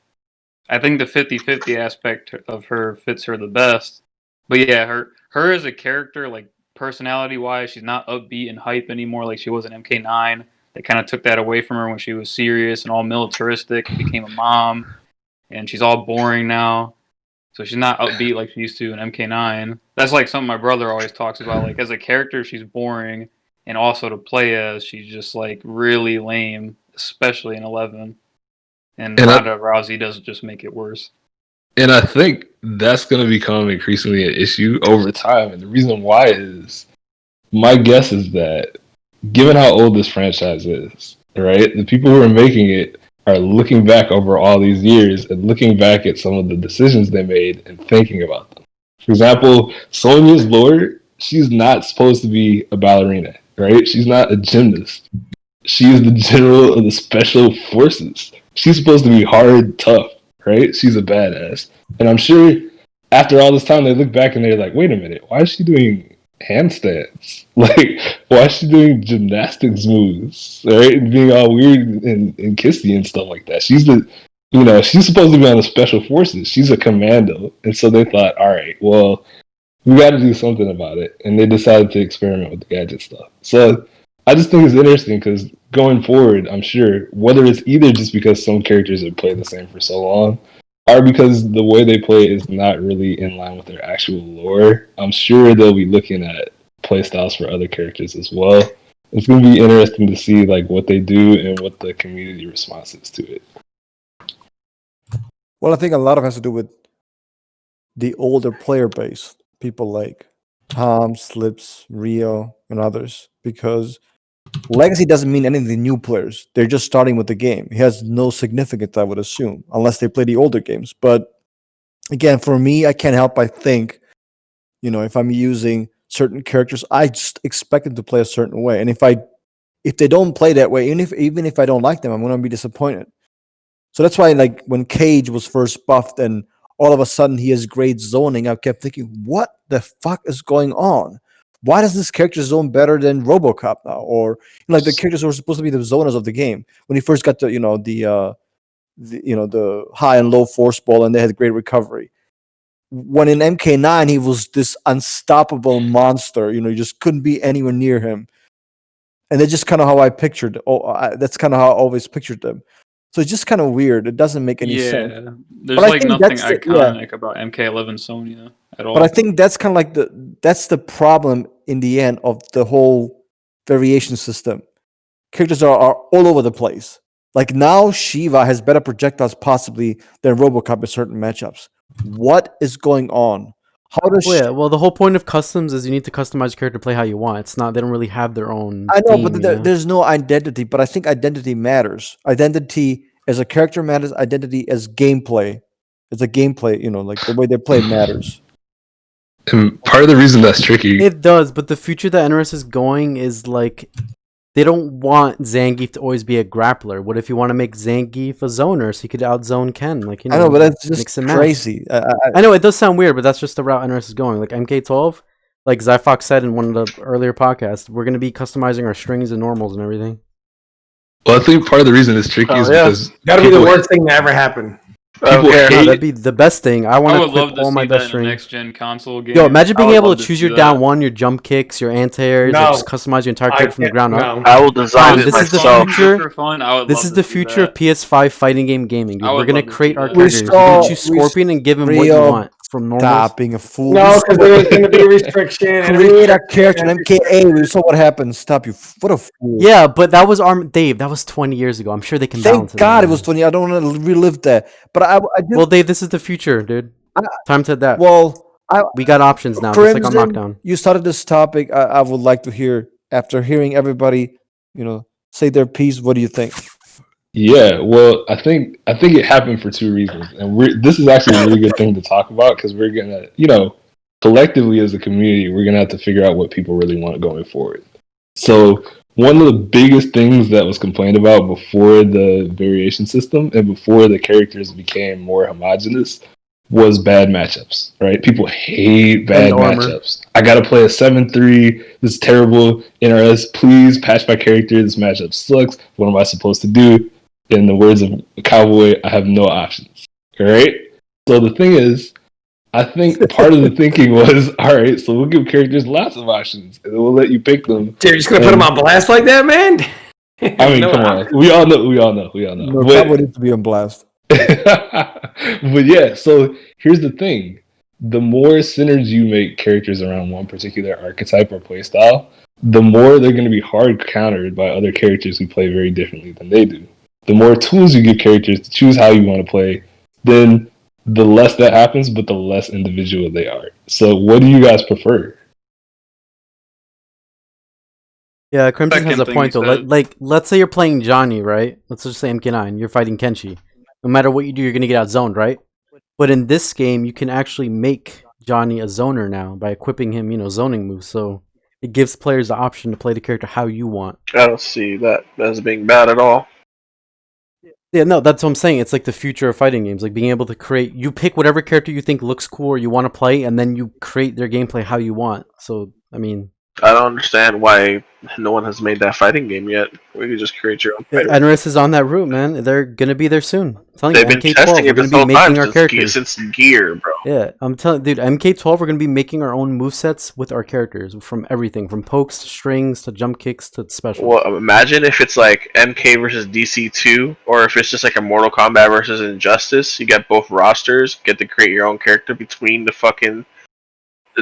the 50-50 aspect of her fits her the best. But yeah, her as a character, like personality-wise, she's not upbeat and hype anymore like she was in MK9. They kind of took that away from her when she was serious and all militaristic and became a mom. And she's all boring now. So she's not upbeat like she used to in MK9. That's like something my brother always talks about. Like, as a character, she's boring. And also to play as, she's just like really lame, especially in 11. And Ronda Rousey does just make it worse. And I think that's going to become increasingly an issue over time. And the reason why is, my guess is that, given how old this franchise is, right, the people who are making it are looking back over all these years and looking back at some of the decisions they made and thinking about them. For example, Sonya's lore she's not supposed to be a ballerina, right? She's not a gymnast. She is the general of the special forces. She's supposed to be hard, tough, right? She's a badass. And I'm sure after all this time, they look back and they're like, wait a minute, why is she doing handstands? Like, why is she doing gymnastics moves, right? And being all weird and kissy and stuff like that. She's she's supposed to be on the special forces. She's a commando. And so they thought, all right, well, we got to do something about it. And they decided to experiment with the gadget stuff. So I just think it's interesting because going forward, I'm sure, whether it's either just because some characters have played the same for so long, or because the way they play is not really in line with their actual lore, I'm sure they'll be looking at playstyles for other characters as well. It's going to be interesting to see like what they do and what the community response is to it. Well, I think a lot of it has to do with the older player base, people like Tom, Slips, Rio, and others, because Legacy doesn't mean anything to new players. They're just starting with the game. It has no significance, I would assume, unless they play the older games. But again, for me, I can't help but think, if I'm using certain characters, I just expect them to play a certain way. And if they don't play that way, even if I don't like them, I'm gonna be disappointed. So that's why, like, when Cage was first buffed and all of a sudden he has great zoning, I kept thinking, what the fuck is going on? Why does this character zone better than RoboCop now? Or like the characters who were supposed to be the zoners of the game when he first got the high and low force ball and they had great recovery. When in MK9 he was this unstoppable monster. You just couldn't be anywhere near him, and that's just kind of how I pictured. That's kind of how I always pictured them. So it's just kind of weird. It doesn't make any sense. Yeah, there's But I like think nothing that's iconic about MK11 Sonya at all. But I think that's kind of like that's the problem in the end of the whole variation system. Characters are all over the place. Like now, Shiva has better projectiles possibly than RoboCop in certain matchups. What is going on? How does Well, yeah. Well, the whole point of customs is you need to customize your character to play how you want. It's not they don't really have their own. I know, theme, but there's no identity. But I think identity matters. Identity as a character matters. Identity as gameplay, like the way they play matters. And part of the reason that's tricky, It does, but the future that NRS is going is like they don't want Zangief to always be a grappler. What if you want to make Zangief a zoner so he could outzone Ken? Like I know, but that's mix just and match. crazy. I know it does sound weird, but that's just the route NRS is going. Like MK12, like Zyphox said in one of the earlier podcasts, we're going to be customizing our strings and normals and everything. well, I think part of the reason it's tricky is because That'd be the people- worst thing to ever happen. People No, hate that'd be the best thing. I I want to would love equip to all my see best that in a strings. next gen console game. Yo, imagine being I would able love to choose see your that. down one, your jump kicks, your anti-airs, No. and just customize your entire character from the ground up. I will design Tom, it this is the myself. future. For fun, I would This love is to the see future of that. PS5 fighting game gaming, dude. I would We're gonna love to create see our that. characters. We're gonna choose we Scorpion and give him what you Rio, want from normals. Stop being a fool. No, because there was going to be a restriction. and Create a restriction character in and MKA. We saw what happened. Stop you. What a fool. Yeah, but that was Dave. That was 20 years ago. I'm sure they can balance Thank it. God out it was now. 20. I don't want to relive that. But I did. Well, Dave, this is the future, dude. Time to adapt. We got options now, just like on Crimson, Knockdown. you started this topic. I would like to hear, after hearing everybody, say their piece. What do you think? Yeah, well, I think it happened for two reasons, and this is actually a really good thing to talk about because we're gonna, collectively as a community, we're gonna have to figure out what people really want going forward. So one of the biggest things that was complained about before the variation system and before the characters became more homogenous was bad matchups, right? People hate bad And armor. matchups. I gotta play a 7-3. This is terrible. NRS, please patch my character. This matchup sucks. What am I supposed to do? In the words of Cowboy, I have no options. All right? So the thing is, I think part of the thinking was, all right, so we'll give characters lots of options, and then we'll let you pick them. Dude, you're just going to put them on blast like that, man? I mean, No, come on. We all know. No, But- Cowboy needs to be on blast. but yeah, so here's the thing. The more centered you make characters around one particular archetype or playstyle, the more they're going to be hard countered by other characters who play very differently than they do. The more tools you give characters to choose how you want to play, then the less that happens, but the less individual they are. So what do you guys prefer? Yeah, Crimson Second has a thing point you though. said. Like, let's say you're playing Johnny, right? Let's just say MK9. You're fighting Kenshi. No matter what you do, you're gonna get outzoned, right? But in this game, you can actually make Johnny a zoner now by equipping him, zoning moves. So it gives players the option to play the character how you want. I don't see that as being bad at all. Yeah, no, that's what I'm saying. It's like the future of fighting games, like being able to create. You pick whatever character you think looks cool or you want to play, and then you create their gameplay how you want. So, I mean, I don't understand why no one has made that fighting game yet. We could just create your own fighter. NRS is on that route, man. They're gonna be there soon. I'm telling They've you, been MK12, testing we're it gonna this be whole time making our characters. since Gear, bro. Yeah, I'm telling, dude, MK12, we're gonna be making our own movesets with our characters from everything, from pokes to strings to jump kicks to specials. Well, imagine if it's like MK versus DC2, or if it's just like a Mortal Kombat versus Injustice. You get both rosters, get to create your own character between the fucking.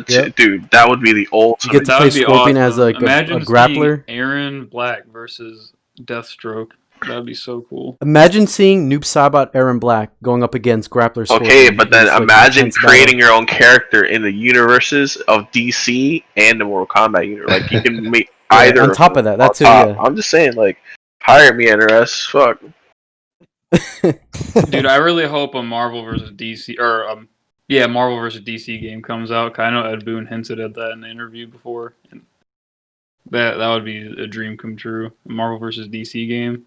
Yep. Dude, that would be the You ultimate. get to That play would be Scorpion awesome. as a Imagine grappler. seeing Aaron Black versus Deathstroke. That'd be so cool. Imagine seeing Noob Saibot Aaron Black going up against Grappler Scorpion. Okay, but then It's like imagine intense creating your own character in the universes of DC and the Mortal Kombat universe. Like you can make Yeah, either. on top of that, on that's it, top. yeah. I'm just saying, like, hire me, NRS. Fuck. Dude, I really hope a Marvel versus DC Marvel versus DC game comes out. 'Cause I know Ed Boon hinted at that in the interview before. And that would be a dream come true. A Marvel versus DC game.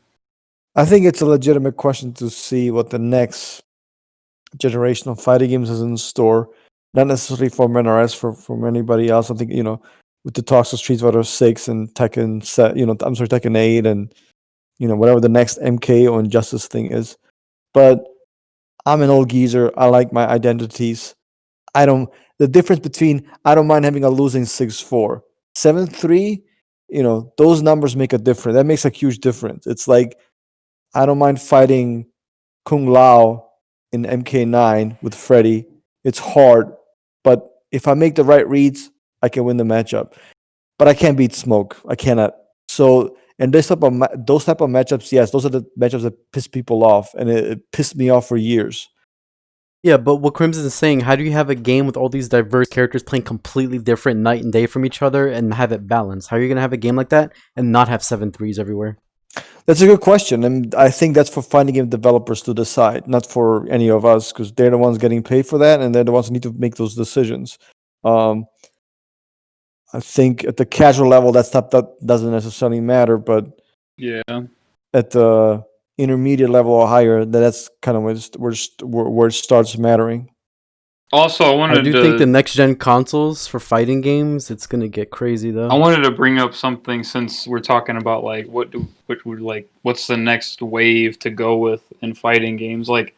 I think it's a legitimate question to see what the next generation of fighting games is in store. Not necessarily from NRS, from anybody else. I think, with the talks of Street Fighter 6 and Tekken Tekken 8 and whatever the next MK or Injustice thing is. But I'm an old geezer. I like my identities. The difference between I don't mind having a losing 6-4. 7-3, those numbers make a difference. That makes a huge difference. It's like I don't mind fighting Kung Lao in MK9 with Freddy. It's hard, but if I make the right reads, I can win the matchup. But I can't beat Smoke. I cannot. So, and those type of matchups, yes, those are the matchups that piss people off, and it pissed me off for years. Yeah, but what Crimson is saying, how do you have a game with all these diverse characters playing completely different night and day from each other and have it balanced? How are you going to have a game like that and not have 7-3s everywhere? That's a good question, and I think that's for fighting game developers to decide, not for any of us, because they're the ones getting paid for that, and they're the ones who need to make those decisions. I think at the casual level, that doesn't necessarily matter, but Yeah. at the intermediate level or higher, that's kind of where it starts mattering. Also, I I wanted do think the next gen consoles for fighting games, it's going to get crazy though. I wanted to bring up something since we're talking about like what's the next wave to go with in fighting games. Like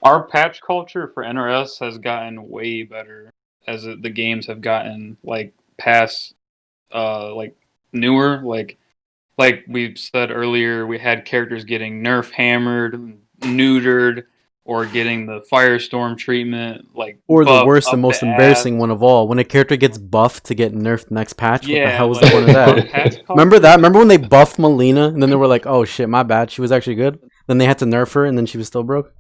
our patch culture for NRS has gotten way better as the games have gotten like past like newer like we said earlier, we had characters getting nerf hammered, neutered, or getting the firestorm treatment, like Or the buffed worst and up most the embarrassing ass. one of all, when a character gets buffed to get nerfed next patch. What the Yeah, hell was like, the point of that? patch Remember culture- that? Remember when they buffed Melina and then they were like, "Oh shit, my bad. She was actually good." Then they had to nerf her and then she was still broke.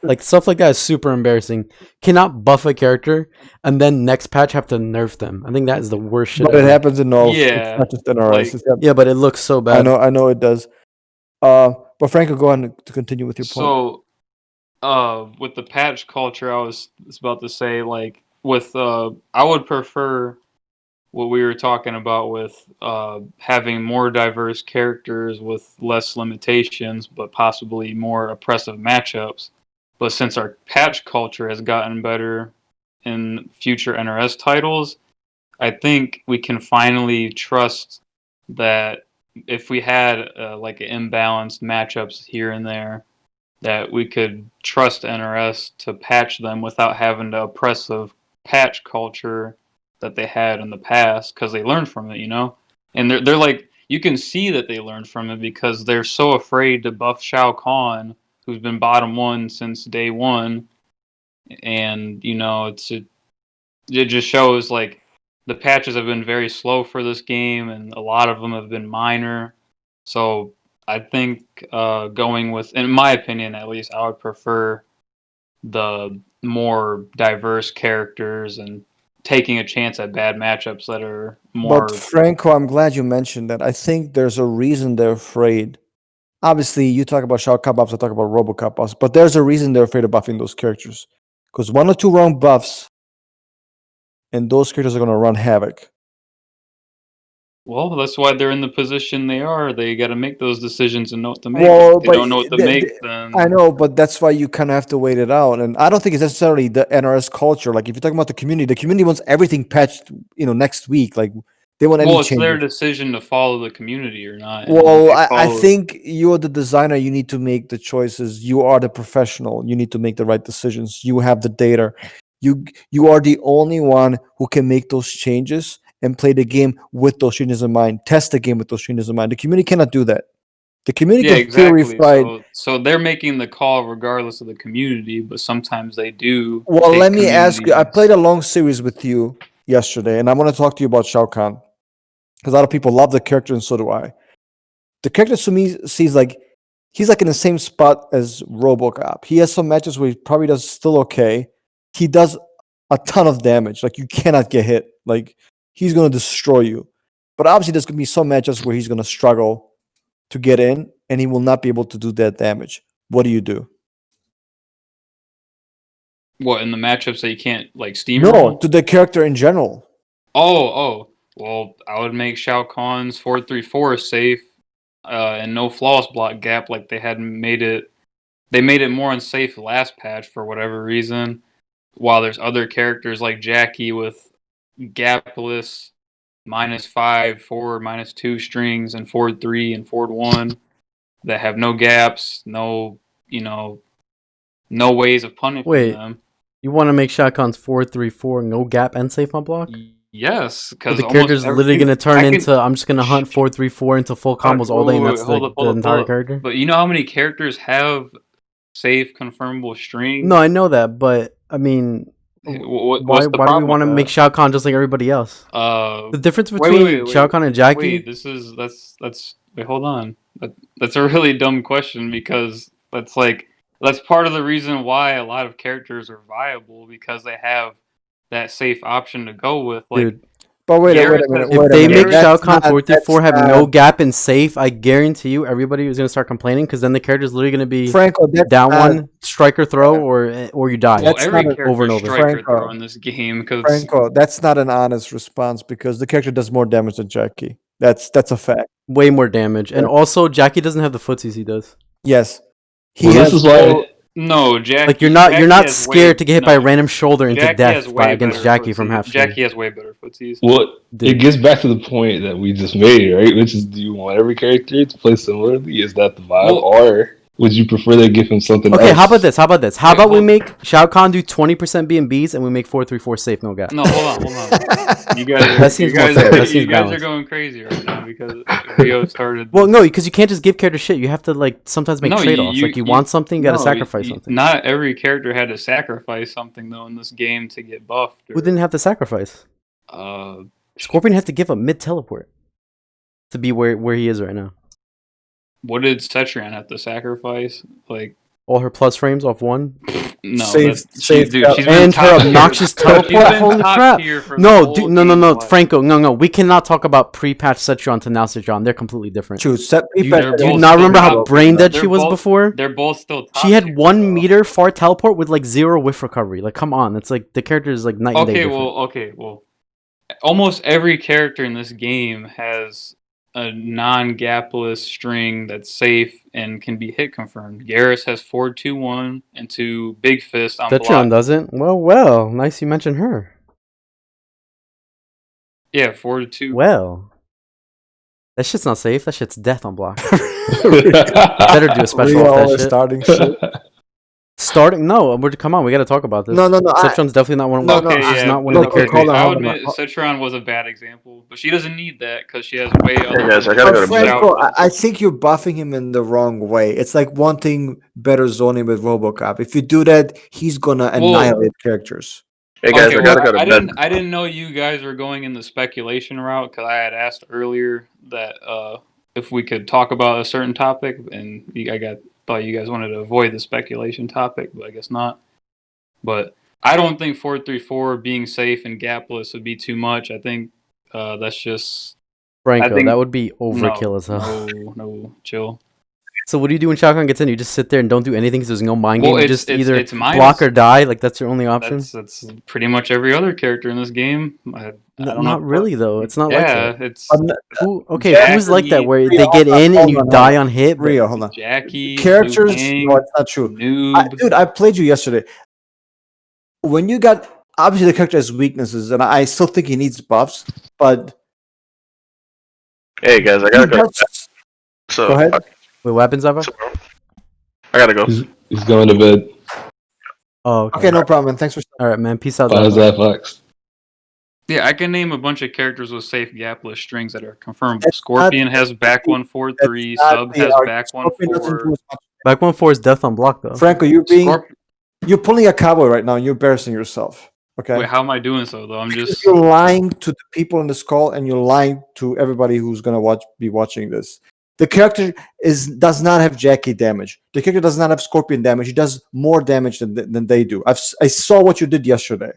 Like stuff like that is super embarrassing. Cannot buff a character and then next patch have to nerf them. I think that is the worst shit But it ever. happens in all. Yeah, It's not just NRS. like- It's happening. Yeah, but it looks so bad. I know it does. But Franco, go on to continue with your point. So, with the patch culture, I was about to say, like, with I would prefer what we were talking about with having more diverse characters with less limitations, but possibly more oppressive matchups. But since our patch culture has gotten better in future NRS titles, I think we can finally trust that if we had like imbalanced matchups here and there, that we could trust NRS to patch them without having the oppressive patch culture that they had in the past, because they learned from it, and they're like, you can see that they learned from it because they're so afraid to buff Shao Kahn, who's been bottom one since day one, and it just shows like the patches have been very slow for this game, and a lot of them have been minor. So I think going with, in my opinion at least, I would prefer the more diverse characters and taking a chance at bad matchups that are more. But Franco, I'm glad you mentioned that. I think there's a reason they're afraid. Obviously, you talk about Shao Kahn buffs, I talk about RoboCop buffs, but there's a reason they're afraid of buffing those characters. Because one or two wrong buffs and those characters are going to run havoc. Well, that's why they're in the position they are. They got to make those decisions and know what to make. Well, If they but don't know what to make, then I know, but that's why you kind of have to wait it out. And I don't think it's necessarily the NRS culture. Like if you're talking about the community wants everything patched, next week. Like they want any well, it's their changes. decision to follow the community or not. and Well, they I follow- think you're the designer. You need to make the choices. You are the professional. You need to make the right decisions. You have the data. You are the only one who can make those changes and play the game with those changes in mind. Test the game with those changes in mind. The community cannot do that. The community yeah, can exactly. theory So they're making the call regardless of the community, but sometimes they do. Well, take let me ask you. I communities. played a long series with you yesterday, and I want to talk to you about Shao Kahn because a lot of people love the character, and so do I. The character to me seems like he's like in the same spot as RoboCop. He has some matches where he probably does still okay. He does a ton of damage. Like you cannot get hit. Like he's gonna destroy you. But obviously, there's gonna be some matches where he's gonna struggle to get in, and he will not be able to do that damage. What do you do? What in the matchups that you can't like steam? No, to the character in general. Oh. Well, I would make Shao Kahn's 4-3-4 safe and no flawless block gap like they had made it. They made it more unsafe last patch for whatever reason. While there's other characters like Jackie with gapless -5 forward, -2 strings, and forward 3 and forward 1 that have no gaps, no ways of punishing Wait. them. You want to make Shao Kahn's 4-3-4 no gap and safe on block? Yes, But because the character's literally gonna turn into I'm just gonna hunt 4-3-4 into full combos all day, and that's the entire character. But you know how many characters have safe confirmable strings? No, I know that, but I mean, why do we want to make Shao Kahn just like everybody else? The difference between Shao Kahn and Jackie. Wait, hold on. That's a really dumb question because that's part of the reason why a lot of characters are viable because they have that safe option to go with. Like, Dude, But wait a Garrett minute. has- if they make That's Shao Kahn not- 4-3-4 have that's no not- gap and safe, I guarantee you everybody is gonna start complaining because then the character's literally gonna be Franco, that's down not- one, striker throw, or you die. well, That's every not a- character over and over. striker Franco. throw in this game because Franco, that's not an honest response because the character does more damage than Jackie. That's a fact. Way more damage, and Yeah. also Jackie doesn't have the footsies he does. Yes. Well, this is why. no, Jackie. Like you're not Jackie has scared to get hit by a no, random shoulder into Jackie has death way against better Jackie from footsies. half screen. Jackie has way better footsies. Well, Dude. it gets back to the point that we just made, right? Which is, do you want every character to play similarly? Is that the vibe, or would you prefer they give him something Okay, else? how about this? How about Wait, we hold- make Shao Kahn do 20% B&Bs and we make 4-3-4 safe no gap? No, hold on. You guys, That seems more fair. That seems you guys are balanced. going crazy right now because Rio started. Well, no, because you can't just give character shit. You have to like sometimes make No, trade-offs. Like you want something, you gotta no, sacrifice something. Not every character had to sacrifice something though in this game to get buffed. Who didn't have to sacrifice? Uh, Scorpion had to give up mid teleport to be where he is right now. what did Cetrion have to sacrifice? Like, All her plus frames off one, no, Save- she's save- been and her top tier. obnoxious She's been teleport. Holy top crap! tier for the No, whole no, gameplay. Franco, no. We cannot talk about pre-patch Cetrion to now Cetrion. They're completely different. True. Set Do you, They're do you both not still remember how top brain dead They're she was both- before? They're both still top She had tier, 1 though. meter far teleport with like 0 whiff recovery. Like, come on, it's like the character is like night and day different. Well, almost every character in this game has a non-gapless string that's safe and can be hit confirmed. Garrus has 4-2-1 into Big Fist on Cetrion block. doesn't. Well, nice you mentioned her. Yeah, 4-2. Well, that shit's not safe. That shit's death on block. Better do a special Rio off that always shit. starting shit. Starting? No, come on, we gotta talk about this. No. Cetrion's definitely not one. No, She's yeah, not one of the look, characters. hold on, I hold would on. admit Cetron was a bad example, but she doesn't need that because she has way other. guys, I gotta go But to bed. Franco, I think you're buffing him in the wrong way. It's like wanting better zoning with RoboCop. If you do that, he's gonna annihilate characters. Hey guys, Okay, I gotta well, go to I bed. didn't know you guys were going in the speculation route because I had asked earlier that if we could talk about a certain topic, and thought you guys wanted to avoid the speculation topic, but I guess not. But I don't think 4-3-4 being safe and gapless would be too much. I think that's just Franco, I think- that would be overkill as hell. No, chill. So what do you do when Shao Kahn gets in? You just sit there and don't do anything because there's no mind game. Well, You just either it's minus, block or die. Like that's your only option. That's pretty much every other character in this game. I don't know. Not really though. It's not like Yeah, that. it's Who's like that? Where Rio, they get in and hold you on, die on hit? But Rio, hold on. Jackie, Characters, Liu no, Kang, it's not true. Noob. Dude, I played you yesterday. When you got obviously the character has weaknesses, and I still think he needs buffs, but Hey guys, I gotta go. So go ahead. wait, what happens, Zyphox? I gotta go. He's going to bed. Oh, Okay, no problem. Thanks for. All right, man. Peace out. Bye, Zyphox. Zyphox. Yeah, I can name a bunch of characters with safe gapless strings that are confirmed. That's Scorpion not- has back 143. That's not Sub the has argument. back Scorpion doesn't 14. do as much. Back 1-4 is death on block though. Franco, you're pulling a cowboy right now, and you're embarrassing yourself. Okay. Wait, how am I doing so though? I'm Because just you're lying to the people in this call, and you're lying to everybody who's gonna be watching this. The character does not have Jackie damage. The character does not have Scorpion damage. He does more damage than they do. I saw what you did yesterday.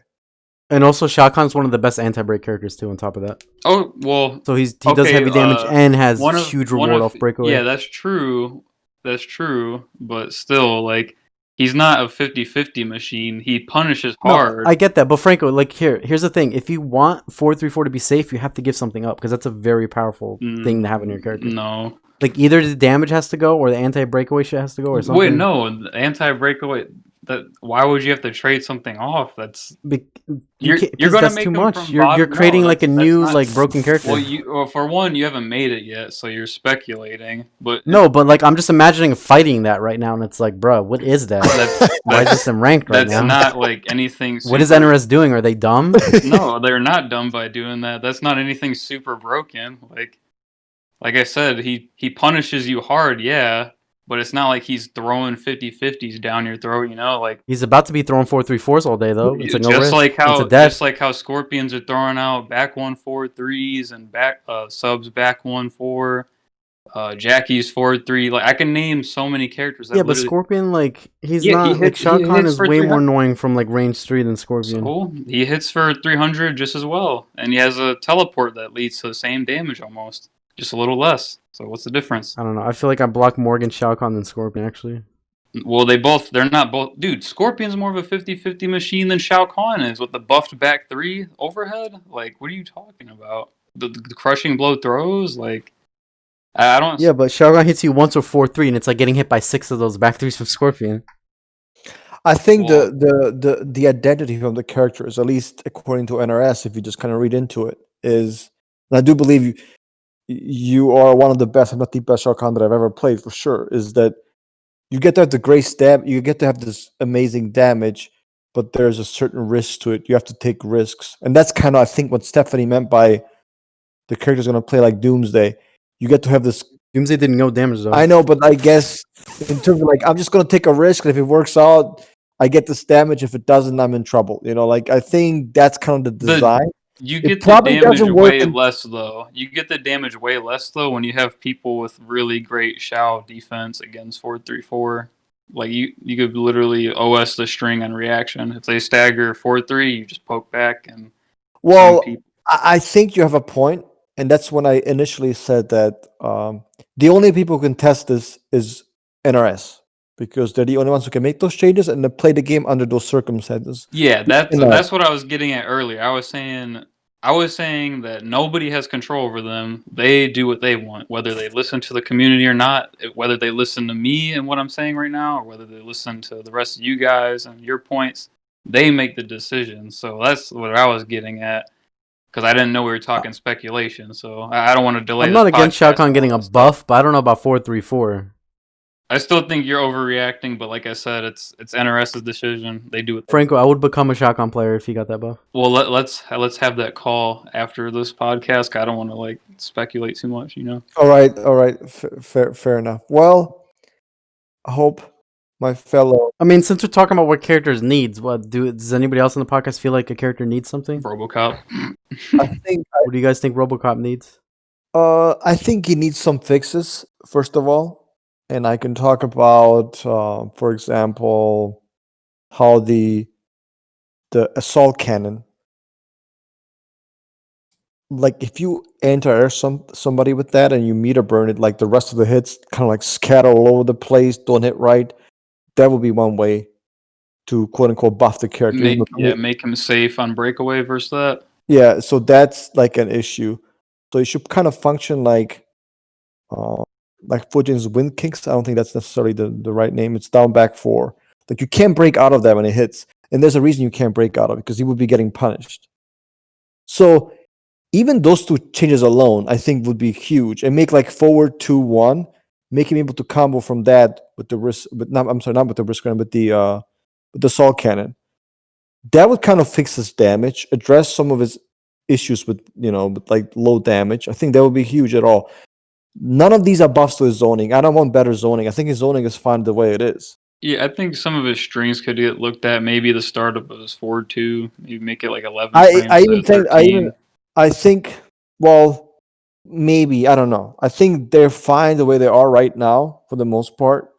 And also, Shao Kahn's one of the best anti-break characters too. On top of that, oh well. so he does heavy damage and has huge reward off breakaway. Yeah, that's true. That's true. But still, like, he's not a 50-50 machine. He punishes hard. No, I get that, but Franco, like here's the thing: if you want 4-3-4 to be safe, you have to give something up because that's a very powerful thing to have in your character. No. Like either the damage has to go or the anti-breakaway shit has to go or something. Wait, no, the anti-breakaway. Why would you have to trade something off? That's you're gonna that's make too him much. from You're bottom- creating no, like a that's new not- like broken character. Well, for one, you haven't made it yet, so you're speculating. But No, but like I'm just imagining fighting that right now, and it's like, bro, what is that? Why is this in ranked right that's now? not like anything. What is super- NRS doing? Are they dumb? No, they're not dumb by doing that. That's not anything super broken. Like I said, he punishes you hard, yeah, but it's not like he's throwing 50-50s down your throat, you know, like He's about to be throwing 4-3-4s all day though. It's like no just risk. like how it's a death. just like how Scorpions are throwing out back 1-4-3s and back subs back 1-4, Jackie's 4-3. Like I can name so many characters. That Yeah, but literally- Scorpion, like he's Yeah, not he like hits- Shao he Kahn hits is for way more 300. annoying from like range 3 than Scorpion. So he hits for 300 just as well, and he has a teleport that leads to the same damage almost, just a little less. So what's the difference? I don't know. I feel like I block more against Shao Kahn than Scorpion actually. Well, they're not both. Dude, Scorpion's more of a 50-50 machine than Shao Kahn is with the buffed back 3 overhead. Like, what are you talking about? The crushing blow throws? Like, I don't. Yeah, but Shao Kahn hits you once or 4-3, and it's like getting hit by 6 of those back 3s from Scorpion. I think Well- the identity of the character is, at least according to NRS, if you just kind of read into it, is, and I do believe you are one of the best, if not the best Shao Kahn that I've ever played for sure, is that you get to have the great stab, you get to have this amazing damage, but there's a certain risk to it. You have to take risks. And that's kind of, I think, what Stephanie meant by the character's going to play like Doomsday. You get to have this. Doomsday didn't go damage though. I know, but I guess in terms of like, I'm just going to take a risk, and if it works out, I get this damage. If it doesn't, I'm in trouble. You know, like I think that's kind of the design. You It get the probably damage doesn't work way in- less though. You get the damage way less though when you have people with really great Shao defense against 4-3-4. Like you could literally OS the string on reaction. If they stagger 4-3, you just poke back and Well, some people. I think you have a point, and that's when I initially said that the only people who can test this is NRS, because they're the only ones who can make those changes and then play the game under those circumstances. Yeah, You know. that's what I was getting at earlier. I was saying that nobody has control over them. They do what they want, whether they listen to the community or not, whether they listen to me and what I'm saying right now, or whether they listen to the rest of you guys and your points. They make the decision. So that's what I was getting at, because I didn't know we were talking speculation. So I don't want to delay. I'm this not against Shao podcast Kahn and getting all a that stuff. buff, but I don't know about 4-3-4. I still think you're overreacting, but like I said, it's NRS's decision. They do it. Franco, I would become a Shao Kahn player if he got that buff. Well, let's have that call after this podcast. 'Cause I don't want to like speculate too much, you know. All right. Fair enough. Well, I hope my fellow. I mean, since we're talking about what characters needs, does anybody else in the podcast feel like a character needs something? RoboCop. I think What do you guys think RoboCop needs? I think he needs some fixes first of all, and I can talk about, for example, how the assault cannon like if you anti-air somebody with that and you meter burn it, like the rest of the hits kind of like scatter all over the place, don't hit right. That would be one way to quote unquote buff the character. Even though Make him safe on breakaway versus that. yeah, so that's like an issue. So it should kind of function uh, like Fujin's Wind Kicks. I don't think that's necessarily the right name. It's down back 4. Like you can't break out of that when it hits, and there's a reason you can't break out of it because he would be getting punished. So even those two changes alone, I think, would be huge and make like forward 2-1, make him able to combo from that with the wrist. But not, I'm sorry, not with the wrist cannon, but with the Salt Cannon. That would kind of fix his damage, address some of his issues with with like low damage. I think that would be huge at all. None of these are buffs to his zoning. I don't want better zoning. I think his zoning is fine the way it is. Yeah, I think some of his strings could get looked at. Maybe the start of his forward 2, maybe make it like 11 frames. I think well, maybe, I don't know. I think they're fine the way they are right now for the most part.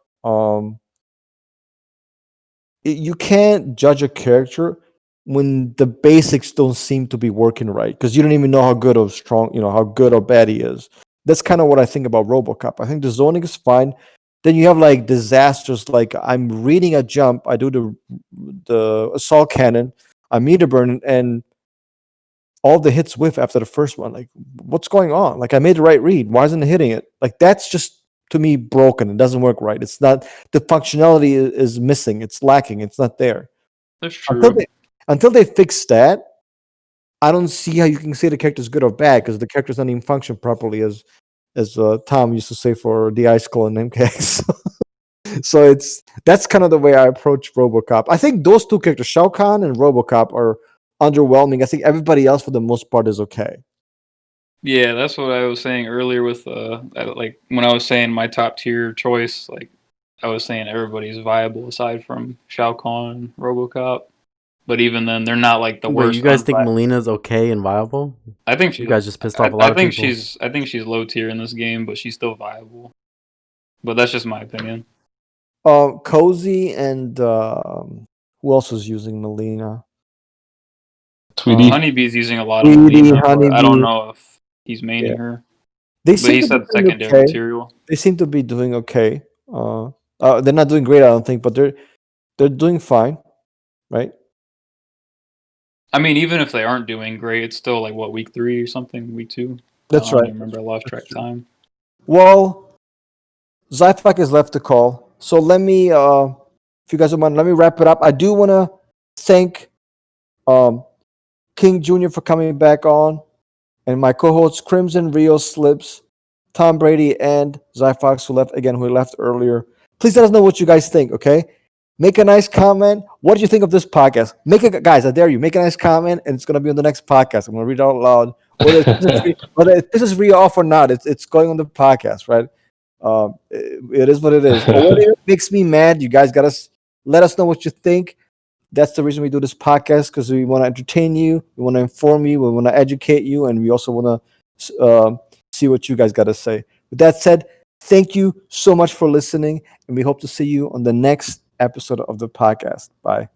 You can't judge a character when the basics don't seem to be working right because you don't even know how good or strong, how good or bad he is. That's kind of what I think about RoboCop. I think the zoning is fine. Then you have like disasters like I'm reading a jump, I do the assault cannon, I meter burn, and all the hits whiff after the first one. Like, what's going on? Like, I made the right read. Why isn't it hitting it? Like, that's just to me broken. It doesn't work right. It's not the functionality is missing. It's lacking. It's not there. That's true. Until they fix that, I don't see how you can say the character's good or bad because the character's not even function properly as Tom used to say for the Ice Skull and MKX. So that's kind of the way I approach RoboCop. I think those two characters, Shao Kahn and RoboCop, are underwhelming. I think everybody else, for the most part, is okay. Yeah, that's what I was saying earlier with like when I was saying my top tier choice, like I was saying everybody's viable aside from Shao Kahn and RoboCop. But even then, they're not like the Wait, worst. you guys think Melina's okay and viable? I think you guys just pissed off a lot of people. I think she's low tier in this game, but she's still viable. But that's just my opinion. Cozy and who else is using Melina? Tweety. Honeybee's using a lot of Melina. I don't know if he's maining her. He said secondary material. They seem to be doing okay. They're not doing great, I don't think, but they're doing fine, right? I mean, even if they aren't doing great, it's still like what, week 3 or something, week 2. That's I right. don't remember. I lost track of time. Well, Zyphox is left to call. So let me, if you guys don't mind, let me wrap it up. I do want to thank King Jr. for coming back on, and my co-hosts Crimson, Rio, Slips, Tom Brady, and Zyphox, who left earlier. Please let us know what you guys think, okay? Make a nice comment. What did you think of this podcast? Guys, I dare you. Make a nice comment, and it's going to be on the next podcast. I'm going to read it out loud. Whether this is Rio off or not, it's going on the podcast, right? It is what it is. Or whatever makes me mad, you guys got to let us know what you think. That's the reason we do this podcast, because we want to entertain you, we want to inform you, we want to educate you, and we also want to see what you guys got to say. With that said, thank you so much for listening, and we hope to see you on the next episode of the podcast. Bye.